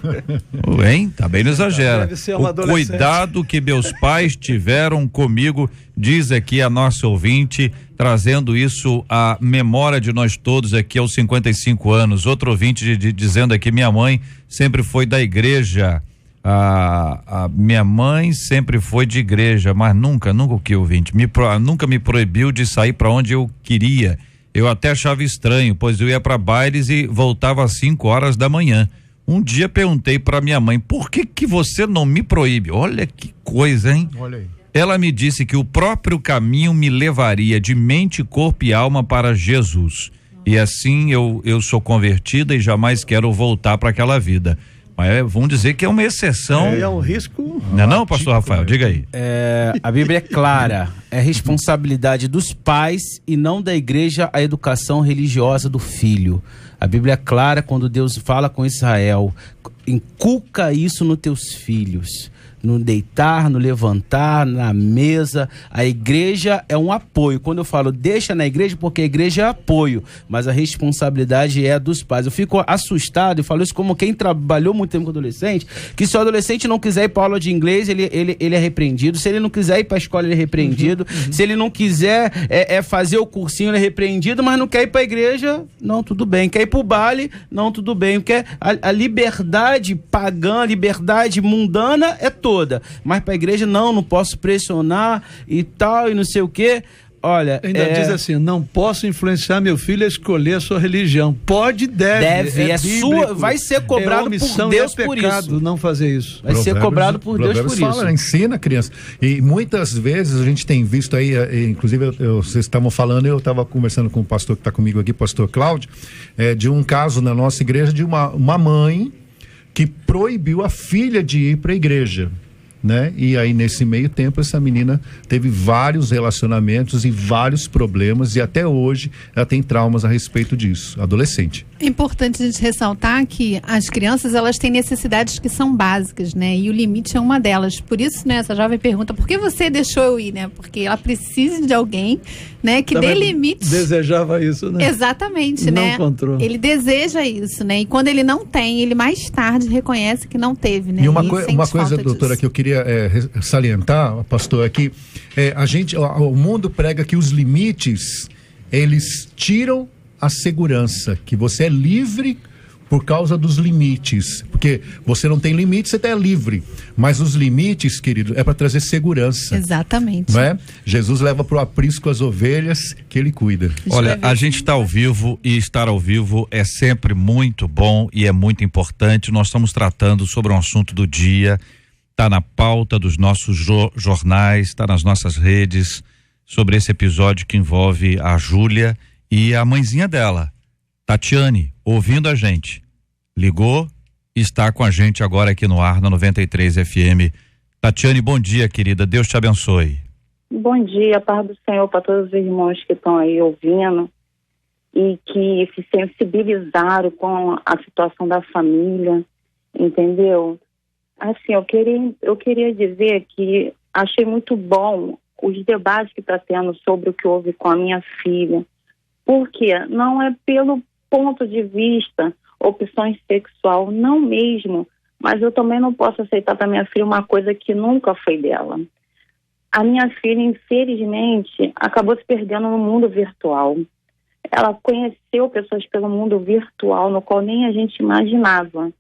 Hein? Também não exagera. O cuidado que meus pais tiveram comigo, diz aqui a nossa ouvinte, trazendo isso à memória de nós todos aqui aos 55 anos. Outro ouvinte dizendo aqui, minha mãe sempre foi da igreja. A minha mãe sempre foi de igreja, mas nunca o que ouvinte? Nunca me proibiu de sair para onde eu queria. Eu até achava estranho, pois eu ia para bailes e voltava às 5 horas da manhã. Um dia perguntei para minha mãe, por que você não me proíbe? Olha que coisa, hein? Olha aí. Ela me disse que o próprio caminho me levaria de mente, corpo e alma para Jesus. E assim eu sou convertida e jamais quero voltar para aquela vida. Mas vamos dizer que é uma exceção. É um risco. Não, pastor Rafael? Diga aí. A Bíblia é clara, é responsabilidade dos pais e não da igreja a educação religiosa do filho. A Bíblia é clara quando Deus fala com Israel, inculca isso nos teus filhos. No deitar, no levantar, na mesa. A igreja é um apoio. Quando eu falo deixa na igreja, porque a igreja é apoio, mas a responsabilidade é dos pais. Eu fico assustado e falo isso como quem trabalhou muito tempo com adolescente, que se o adolescente não quiser ir para aula de inglês, ele é repreendido. Se ele não quiser ir para a escola, ele é repreendido. Se ele não quiser fazer o cursinho, ele é repreendido, mas não quer ir para a igreja, não, tudo bem. Quer ir para o baile, não, tudo bem. Porque a liberdade pagã, a liberdade mundana é toda. Mas para a igreja não posso pressionar e tal, e não sei o quê. Olha, ainda diz assim, não posso influenciar meu filho a escolher a sua religião. Pode, deve. Sua, vai ser cobrado por Deus por isso. Não fazer isso. Vai ser cobrado por Deus por isso. Ensina a criança. E muitas vezes a gente tem visto aí, inclusive vocês estavam falando, eu estava conversando com o pastor que está comigo aqui, pastor Cláudio, de um caso na nossa igreja de uma mãe que proibiu a filha de ir para a igreja, né? E aí nesse meio tempo essa menina teve vários relacionamentos e vários problemas e até hoje ela tem traumas a respeito disso, adolescente. É importante a gente ressaltar que as crianças, elas têm necessidades que são básicas, né? E o limite é uma delas. Por isso, né, essa jovem pergunta, por que você deixou eu ir, né? Porque ela precisa de alguém, né, que dê limites. Desejava isso, né? Exatamente, não né? Encontrou. Ele deseja isso, né? E quando ele não tem, ele mais tarde reconhece que não teve, né? E uma coisa, doutora, que eu queria salientar, pastor, é que o mundo prega que os limites, eles tiram a segurança, que você é livre por causa dos limites, porque você não tem limites, você é livre, mas os limites, querido, é para trazer segurança. Exatamente. Não é? Jesus leva para o aprisco as ovelhas que ele cuida. Olha, a gente está ao vivo e estar ao vivo é sempre muito bom e é muito importante. Nós estamos tratando sobre um assunto do dia, está na pauta dos nossos jornais, está nas nossas redes, sobre esse episódio que envolve a Júlia e a mãezinha dela, Tatiane, ouvindo a gente. Ligou e está com a gente agora aqui no ar, na 93 FM. Tatiane, bom dia, querida. Deus te abençoe. Bom dia, paz do Senhor para todos os irmãos que estão aí ouvindo e que se sensibilizaram com a situação da família, entendeu? Assim, eu queria dizer que achei muito bom os debates que está tendo sobre o que houve com a minha filha, porque não é pelo ponto de vista opção sexual, não mesmo, mas eu também não posso aceitar para minha filha uma coisa que nunca foi dela. A minha filha, infelizmente, acabou se perdendo no mundo virtual. Ela conheceu pessoas pelo mundo virtual, no qual nem a gente imaginava.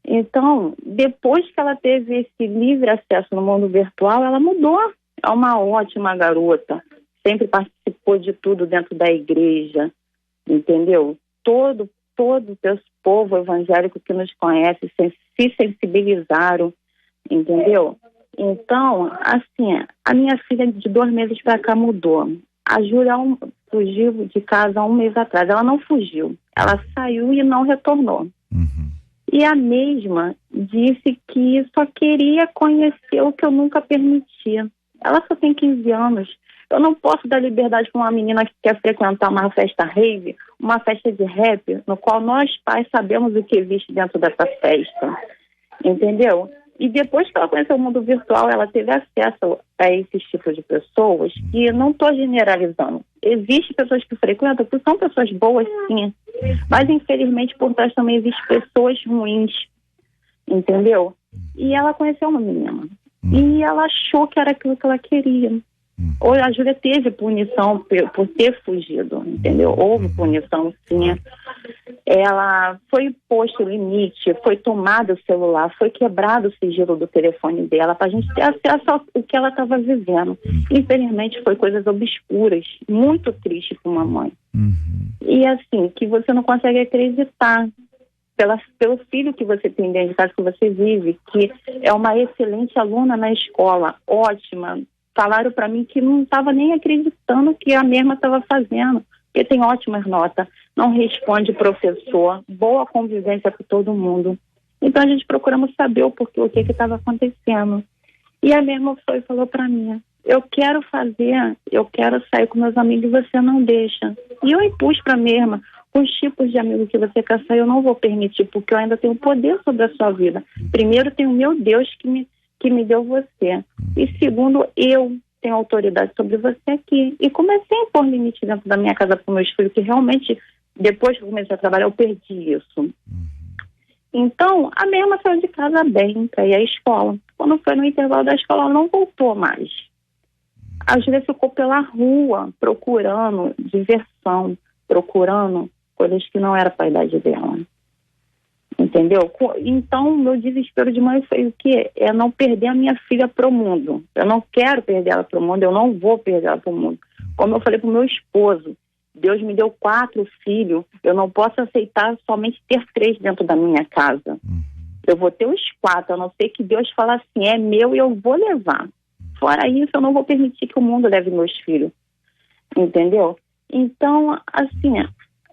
Então, depois que ela teve esse livre acesso no mundo virtual, ela mudou. É uma ótima garota. Sempre participou de tudo dentro da igreja, entendeu? Todo o povo evangélico que nos conhece se sensibilizaram, entendeu? Então, assim, a minha filha de 2 meses para cá mudou. A Júlia fugiu de casa há 1 mês atrás. Ela não fugiu. Ela saiu e não retornou. E a mesma disse que só queria conhecer o que eu nunca permitia. Ela só tem 15 anos. Eu não posso dar liberdade para uma menina que quer frequentar uma festa rave, uma festa de rap, no qual nós pais sabemos o que existe dentro dessa festa. Entendeu? E depois que ela conheceu o mundo virtual, ela teve acesso a esses tipos de pessoas, e não estou generalizando. Existem pessoas que frequentam, que são pessoas boas, sim. Mas, infelizmente, por trás também existem pessoas ruins. Entendeu? E ela conheceu uma menina. E ela achou que era aquilo que ela queria. Ou a Júlia teve punição por ter fugido, entendeu? Houve punição, sim. Ela foi posto o limite, foi tomado o celular, foi quebrado o sigilo do telefone dela para a gente ter acesso ao que ela estava vivendo. Infelizmente, foi coisas obscuras, muito triste para uma mãe. E assim, que você não consegue acreditar pelo filho que você tem dentro de casa, que você vive, que é uma excelente aluna na escola, ótima. Falaram para mim que não estava nem acreditando que a mesma estava fazendo, porque tem ótimas notas, não responde professor, boa convivência com todo mundo. Então a gente procuramos saber o porquê, o que estava acontecendo. E a mesma foi e falou para mim: eu quero sair com meus amigos e você não deixa. E eu impus para a mesma: os tipos de amigos que você quer sair eu não vou permitir, porque eu ainda tenho poder sobre a sua vida. Primeiro tem o meu Deus que me deu você. E segundo, eu tenho autoridade sobre você aqui. E comecei a impor limite dentro da minha casa para meus filhos, que realmente, depois que eu comecei a trabalhar, eu perdi isso. Então, a mesma saiu de casa bem para ir à escola. Quando foi no intervalo da escola, ela não voltou mais. A Júlia ficou pela rua, procurando diversão, procurando coisas que não eram para a idade dela. Entendeu? Então, meu desespero de mãe foi o quê? É não perder a minha filha pro mundo. Eu não quero perder ela pro mundo, eu não vou perder ela pro mundo. Como eu falei pro meu esposo, Deus me deu 4 filhos, eu não posso aceitar somente ter 3 dentro da minha casa. Eu vou ter os 4, a não ser que Deus fale assim, é meu e eu vou levar. Fora isso, eu não vou permitir que o mundo leve meus filhos. Entendeu? Então, assim,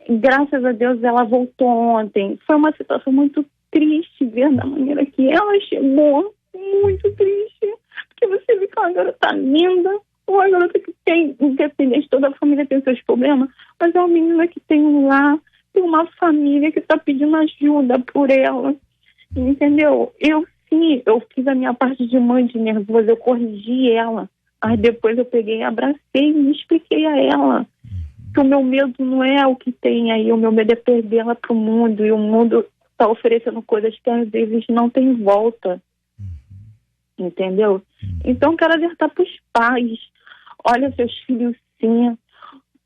graças a Deus ela voltou ontem. Foi uma situação muito triste ver da maneira que ela chegou. Muito triste. Porque você vê que é uma garota linda, uma garota que tem, independente, toda a família tem seus problemas, mas é uma menina que tem um lar, tem uma família que está pedindo ajuda por ela. Entendeu? Eu fiz a minha parte de mãe de nervosa, eu corrigi ela. Aí depois eu peguei, abracei e me expliquei a ela que o meu medo não é o que tem aí, o meu medo é perder ela pro mundo, e o mundo está oferecendo coisas que às vezes não tem volta. Entendeu? Então quero alertar para os pais: olha seus filhos sim,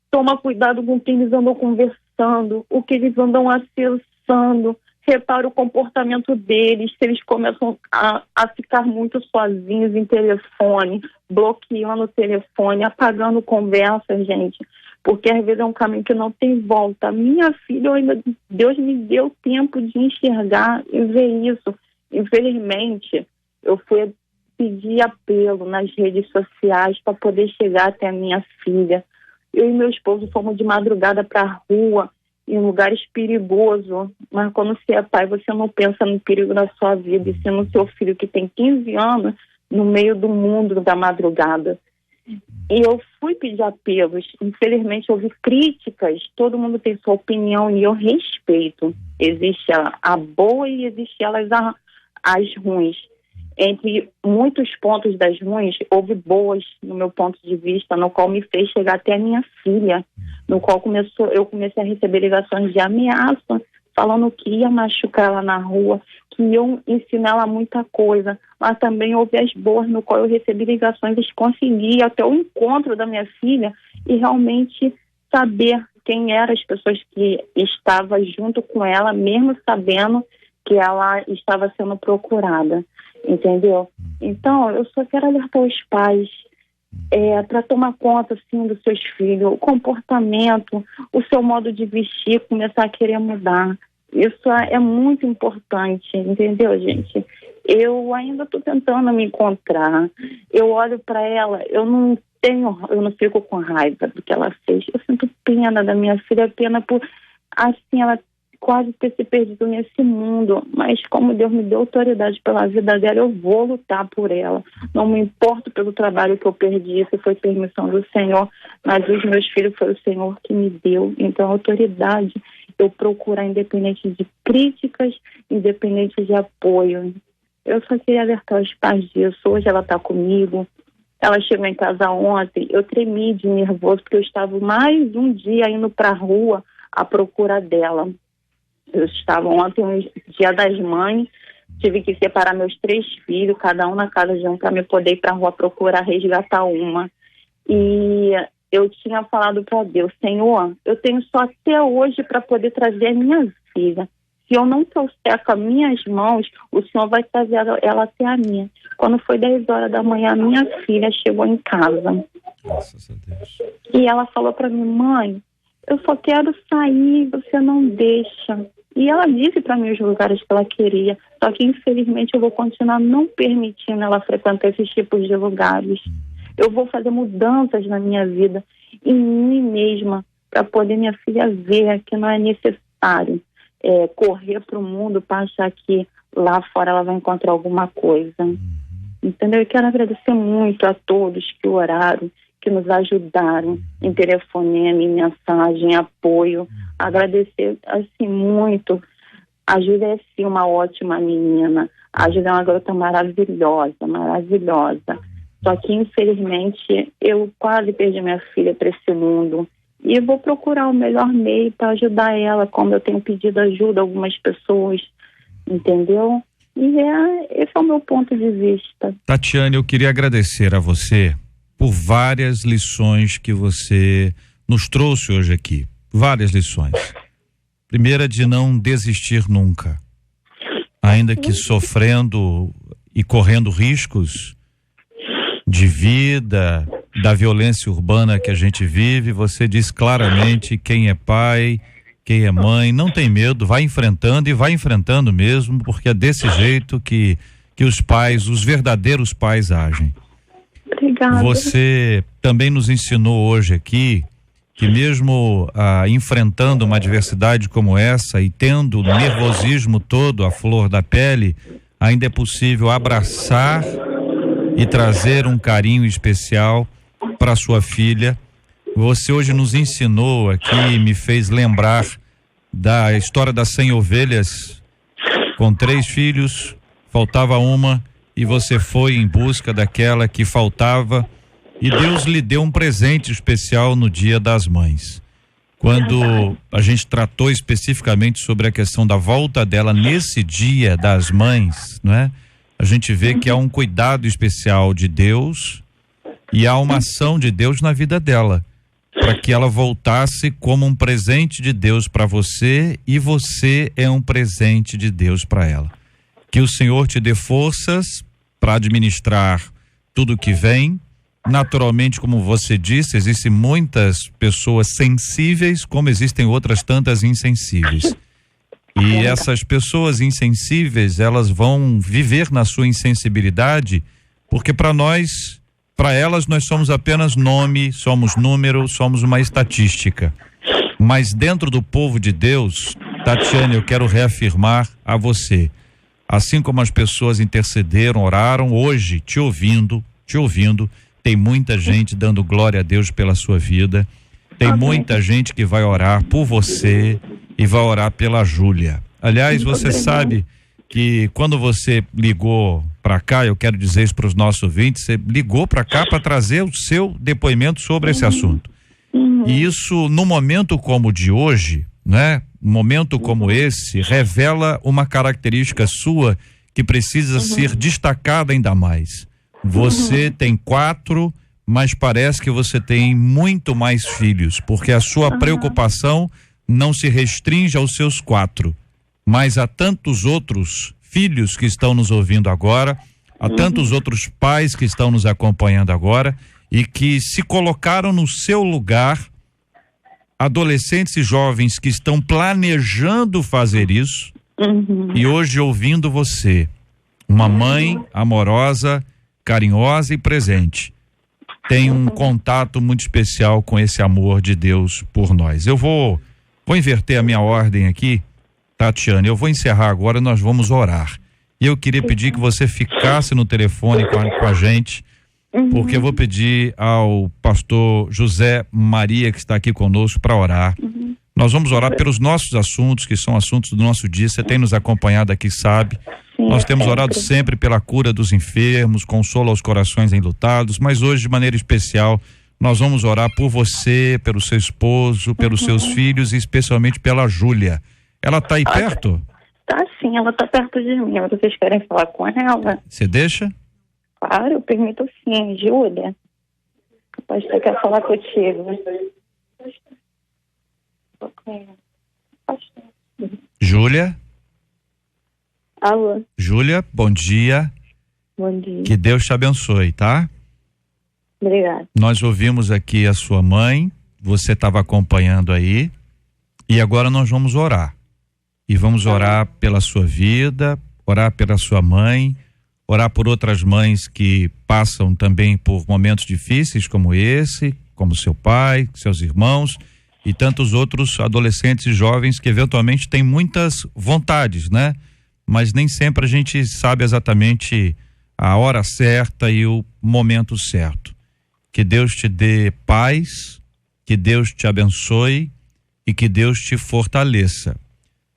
toma cuidado com o que eles andam conversando, o que eles andam acessando, repara o comportamento deles, se eles começam a ficar muito sozinhos em telefone, bloqueando o telefone, apagando conversa, gente, porque às vezes é um caminho que não tem volta. Minha filha, Deus me deu tempo de enxergar e ver isso. Infelizmente, eu fui pedir apelo nas redes sociais para poder chegar até a minha filha. Eu e meu esposo fomos de madrugada para a rua, em lugares perigosos, mas quando você é pai, você não pensa no perigo da sua vida, e sendo seu filho que tem 15 anos no meio do mundo da madrugada. E eu fui pedir apelos, infelizmente houve críticas, todo mundo tem sua opinião e eu respeito. Existe a boa e existe as ruins. Entre muitos pontos das ruins, houve boas, no meu ponto de vista, no qual me fez chegar até a minha filha, no qual eu comecei a receber ligações de ameaça, falando que ia machucar ela na rua, que iam ensinar ela muita coisa. Mas também houve as boas, no qual eu recebi ligações e consegui ir até o encontro da minha filha e realmente saber quem eram as pessoas que estavam junto com ela, mesmo sabendo que ela estava sendo procurada. Entendeu? Então, eu só quero alertar os pais para tomar conta, assim, dos seus filhos, o comportamento, o seu modo de vestir, começar a querer mudar. Isso é muito importante, entendeu, gente? Eu ainda estou tentando me encontrar. Eu olho para ela, eu não fico com raiva do que ela fez. Eu sinto pena da minha filha, pena por, assim, ela quase ter se perdido nesse mundo, mas como Deus me deu autoridade pela vida dela, eu vou lutar por ela. Não me importo pelo trabalho que eu perdi, isso foi permissão do Senhor, mas os meus filhos foi o Senhor que me deu. Então, a autoridade eu procuro, independente de críticas, independente de apoio. Eu só queria alertar os pais disso. Hoje ela está comigo. Ela chegou em casa ontem, eu tremi de nervoso, porque eu estava mais um dia indo para a rua à procura dela. Eu estava ontem, dia das mães, tive que separar meus 3 filhos, cada um na casa de um, para me poder ir para a rua procurar resgatar uma. E eu tinha falado para Deus, Senhor, eu tenho só até hoje para poder trazer a minha filha. Se eu não trouxer com as minhas mãos, o Senhor vai trazer ela até a minha. Quando foi 10 horas da manhã, a minha filha chegou em casa. Graças a Deus. E ela falou para mim, mãe, eu só quero sair, você não deixa. E ela disse para mim os lugares que ela queria, só que infelizmente eu vou continuar não permitindo ela frequentar esses tipos de lugares. Eu vou fazer mudanças na minha vida, em mim mesma, para poder minha filha ver que não é necessário correr para o mundo para achar que lá fora ela vai encontrar alguma coisa. Entendeu? Eu quero agradecer muito a todos que oraram, que nos ajudaram em telefonema, em mensagem, em apoio. Agradecer, assim, muito. A Júlia é, sim, uma ótima menina. A Júlia é uma garota maravilhosa, maravilhosa. Só que, infelizmente, eu quase perdi minha filha para esse mundo. E eu vou procurar o melhor meio para ajudar ela, como eu tenho pedido ajuda a algumas pessoas, entendeu? E esse é o meu ponto de vista. Tatiane, eu queria agradecer a você por várias lições que você nos trouxe hoje aqui. Várias lições. Primeira, de não desistir nunca. Ainda que sofrendo e correndo riscos de vida, da violência urbana que a gente vive, você diz claramente: quem é pai, quem é mãe, não tem medo, vai enfrentando e vai enfrentando mesmo, porque é desse jeito que os pais, os verdadeiros pais agem. Obrigada. Você também nos ensinou hoje aqui que mesmo enfrentando uma adversidade como essa e tendo o nervosismo todo à flor da pele, ainda é possível abraçar e trazer um carinho especial para sua filha. Você hoje nos ensinou aqui, me fez lembrar da história das 100 ovelhas, com 3 filhos, faltava uma, e você foi em busca daquela que faltava, e Deus lhe deu um presente especial no Dia das Mães. Quando a gente tratou especificamente sobre a questão da volta dela nesse Dia das Mães, não é? A gente vê que há um cuidado especial de Deus e há uma ação de Deus na vida dela, para que ela voltasse como um presente de Deus para você, e você é um presente de Deus para ela. Que o Senhor te dê forças para administrar tudo que vem. Naturalmente, como você disse, existem muitas pessoas sensíveis, como existem outras tantas insensíveis. E essas pessoas insensíveis, elas vão viver na sua insensibilidade, porque para elas nós somos apenas nome, somos número, somos uma estatística. Mas dentro do povo de Deus, Tatiane, eu quero reafirmar a você, assim como as pessoas intercederam, oraram, hoje te ouvindo, tem muita gente dando glória a Deus pela sua vida, tem muita gente que vai orar por você e vai orar pela Júlia. Aliás, você sabe que quando você ligou para cá, eu quero dizer isso para os nossos ouvintes, você ligou para cá para trazer o seu depoimento sobre esse assunto. E isso, num momento como o de hoje, né? Um momento como esse, revela uma característica sua que precisa ser destacada ainda mais. Você tem 4, mas parece que você tem muito mais filhos, porque a sua preocupação não se restringe aos seus 4, mas há tantos outros filhos que estão nos ouvindo agora, há tantos outros pais que estão nos acompanhando agora e que se colocaram no seu lugar, adolescentes e jovens que estão planejando fazer isso, e hoje ouvindo você, uma mãe amorosa, carinhosa e presente, tem um contato muito especial com esse amor de Deus por nós. Eu vou inverter a minha ordem aqui Tatiane, eu vou encerrar agora, nós vamos orar. E eu queria pedir que você ficasse no telefone com a gente, porque eu vou pedir ao pastor José Maria, que está aqui conosco, para orar. Nós vamos orar pelos nossos assuntos, que são assuntos do nosso dia. Você tem nos acompanhado aqui, sabe? Sim, Nós temos orado sempre pela cura dos enfermos, consolo aos corações enlutados, mas hoje, de maneira especial, nós vamos orar por você, pelo seu esposo, pelos seus filhos e especialmente pela Júlia. Ela está aí perto? Tá sim, ela tá perto de mim. Vocês querem falar com ela? Você deixa? Claro, eu permito sim. Júlia, o pastor quer falar contigo. Júlia? Alô? Júlia, bom dia. Bom dia. Que Deus te abençoe, tá? Obrigada. Nós ouvimos aqui a sua mãe, você estava acompanhando aí, e agora nós vamos orar. E vamos orar pela sua vida, orar pela sua mãe, orar por outras mães que passam também por momentos difíceis como esse, como seu pai, seus irmãos e tantos outros adolescentes e jovens que eventualmente têm muitas vontades, né? Mas nem sempre a gente sabe exatamente a hora certa e o momento certo. Que Deus te dê paz, que Deus te abençoe e que Deus te fortaleça.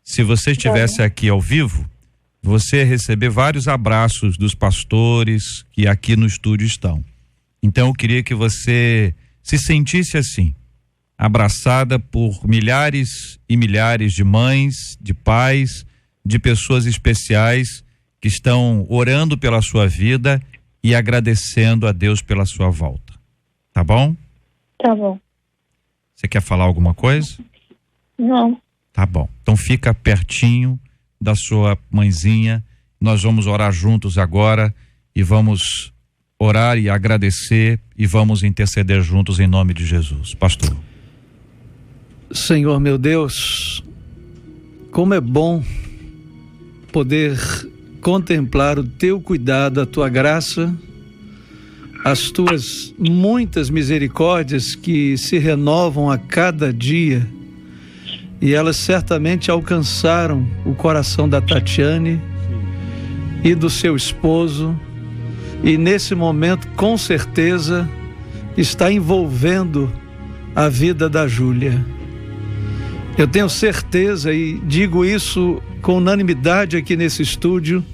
Se você estivesse aqui ao vivo, você ia receber vários abraços dos pastores que aqui no estúdio estão. Então eu queria que você se sentisse assim, abraçada por milhares e milhares de mães, de pais, de pessoas especiais que estão orando pela sua vida e agradecendo a Deus pela sua volta. Tá bom? Tá bom. Você quer falar alguma coisa? Não. Tá bom. Então fica pertinho da sua mãezinha. Nós vamos orar juntos agora e vamos orar e agradecer e vamos interceder juntos em nome de Jesus. Pastor. Senhor meu Deus, como é bom poder contemplar o teu cuidado, a tua graça, as tuas muitas misericórdias que se renovam a cada dia, e elas certamente alcançaram o coração da Tatiane e do seu esposo, e nesse momento com certeza está envolvendo a vida da Júlia. Eu tenho certeza, e digo isso com unanimidade aqui nesse estúdio,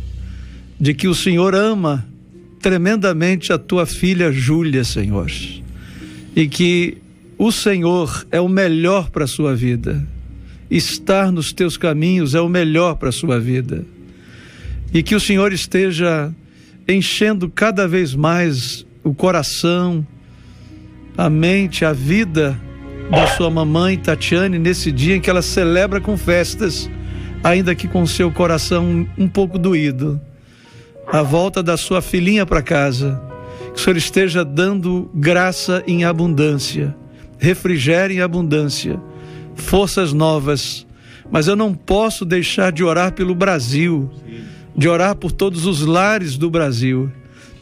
de que o Senhor ama tremendamente a tua filha Júlia, Senhor, e que o Senhor é o melhor para a sua vida. Estar nos teus caminhos é o melhor para a sua vida, e que o Senhor esteja enchendo cada vez mais o coração, a mente, a vida da sua mamãe Tatiane nesse dia em que ela celebra com festas, ainda que com seu coração um pouco doído, a volta da sua filhinha para casa. Que o Senhor esteja dando graça em abundância, refrigério em abundância, forças novas. Mas eu não posso deixar de orar pelo Brasil, de orar por todos os lares do Brasil,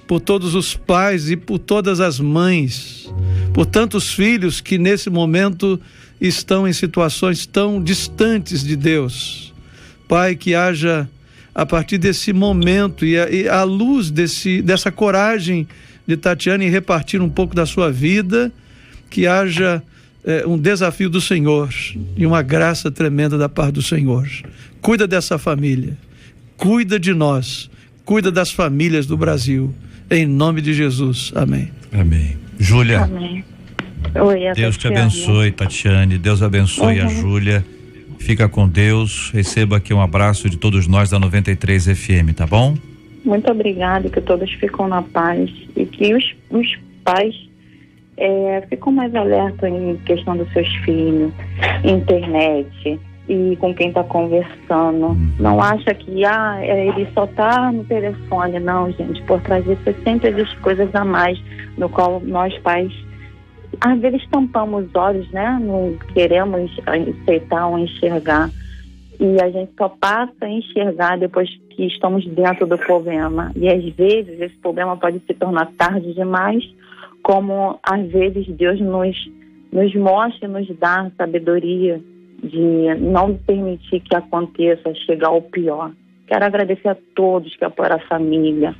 por todos os pais e por todas as mães, por tantos filhos que nesse momento estão em situações tão distantes de Deus. Pai, que haja a partir desse momento e à luz dessa coragem de Tatiane em repartir um pouco da sua vida, que haja um desafio do Senhor e uma graça tremenda da parte do Senhor. Cuida dessa família, cuida de nós, cuida das famílias do Brasil, em nome de Jesus, amém. Amém. Júlia, Amém. Oi, Deus te abençoe, Tatiane, Deus abençoe a Júlia, fica com Deus, receba aqui um abraço de todos nós da 93 FM, tá bom? Muito obrigada, que todos ficam na paz e que os pais ficam mais alertas em questão dos seus filhos, internet e com quem está conversando. Não acha que ele só está no telefone. Não, gente, por trás disso sempre existem coisas a mais, no qual nós pais às vezes tampamos os olhos, né? Não queremos aceitar ou enxergar, e a gente só passa a enxergar depois que estamos dentro do problema, e às vezes esse problema pode se tornar tarde demais, como às vezes Deus nos mostra e nos dá sabedoria de não permitir que aconteça, chegar ao pior. Quero agradecer a todos que apoiaram a família.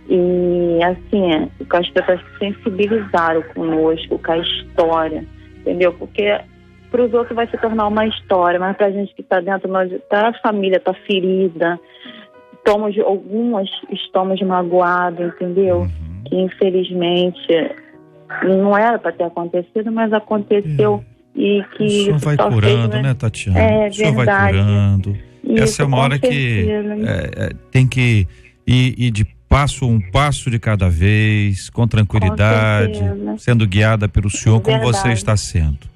E, assim, que as pessoas se sensibilizaram conosco, com a história, entendeu? Porque para os outros vai se tornar uma história, mas para a gente que está dentro, a família está ferida, algumas estamos magoados, entendeu? Que infelizmente não era para ter acontecido, mas aconteceu. E que o senhor vai curando, né, Tatiana? O senhor vai curando. Essa é uma hora que tem que ir de um passo de cada vez, com tranquilidade, sendo guiada pelo Senhor, como você está sendo.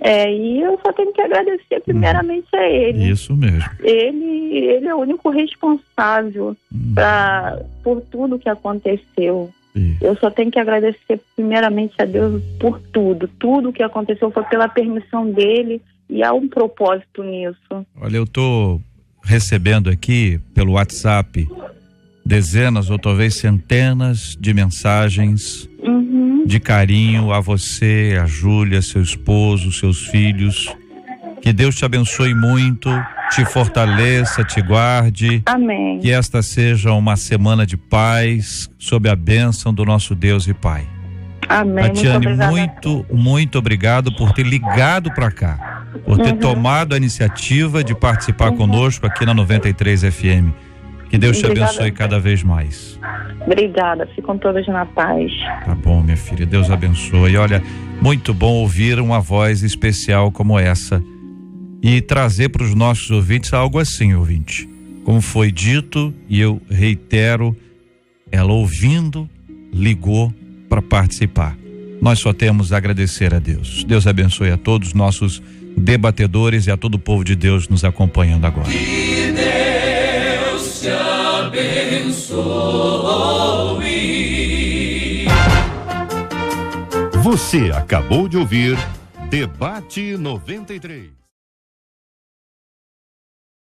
E eu só tenho que agradecer primeiramente a Ele. Isso mesmo. Ele é o único responsável por tudo que aconteceu. Eu só tenho que agradecer primeiramente a Deus por tudo. Tudo que aconteceu foi pela permissão dele e há um propósito nisso. Olha, eu estou recebendo aqui pelo WhatsApp dezenas ou talvez centenas de mensagens de carinho a você, a Júlia, seu esposo, seus filhos. Que Deus te abençoe muito, te fortaleça, te guarde. Amém. Que esta seja uma semana de paz, sob a bênção do nosso Deus e Pai. Amém. Tatiane, muito obrigado por ter ligado para cá, por ter tomado a iniciativa de participar conosco aqui na 93 FM. Que Deus te abençoe cada vez mais. Obrigada, ficam todos na paz. Tá bom, minha filha, Deus abençoe. Olha, muito bom ouvir uma voz especial como essa e trazer para os nossos ouvintes algo assim, ouvinte. Como foi dito, e eu reitero, ela ouvindo, ligou para participar. Nós só temos a agradecer a Deus. Deus abençoe a todos os nossos debatedores e a todo o povo de Deus nos acompanhando agora. Que Deus te abençoe. Você acabou de ouvir Debate 93.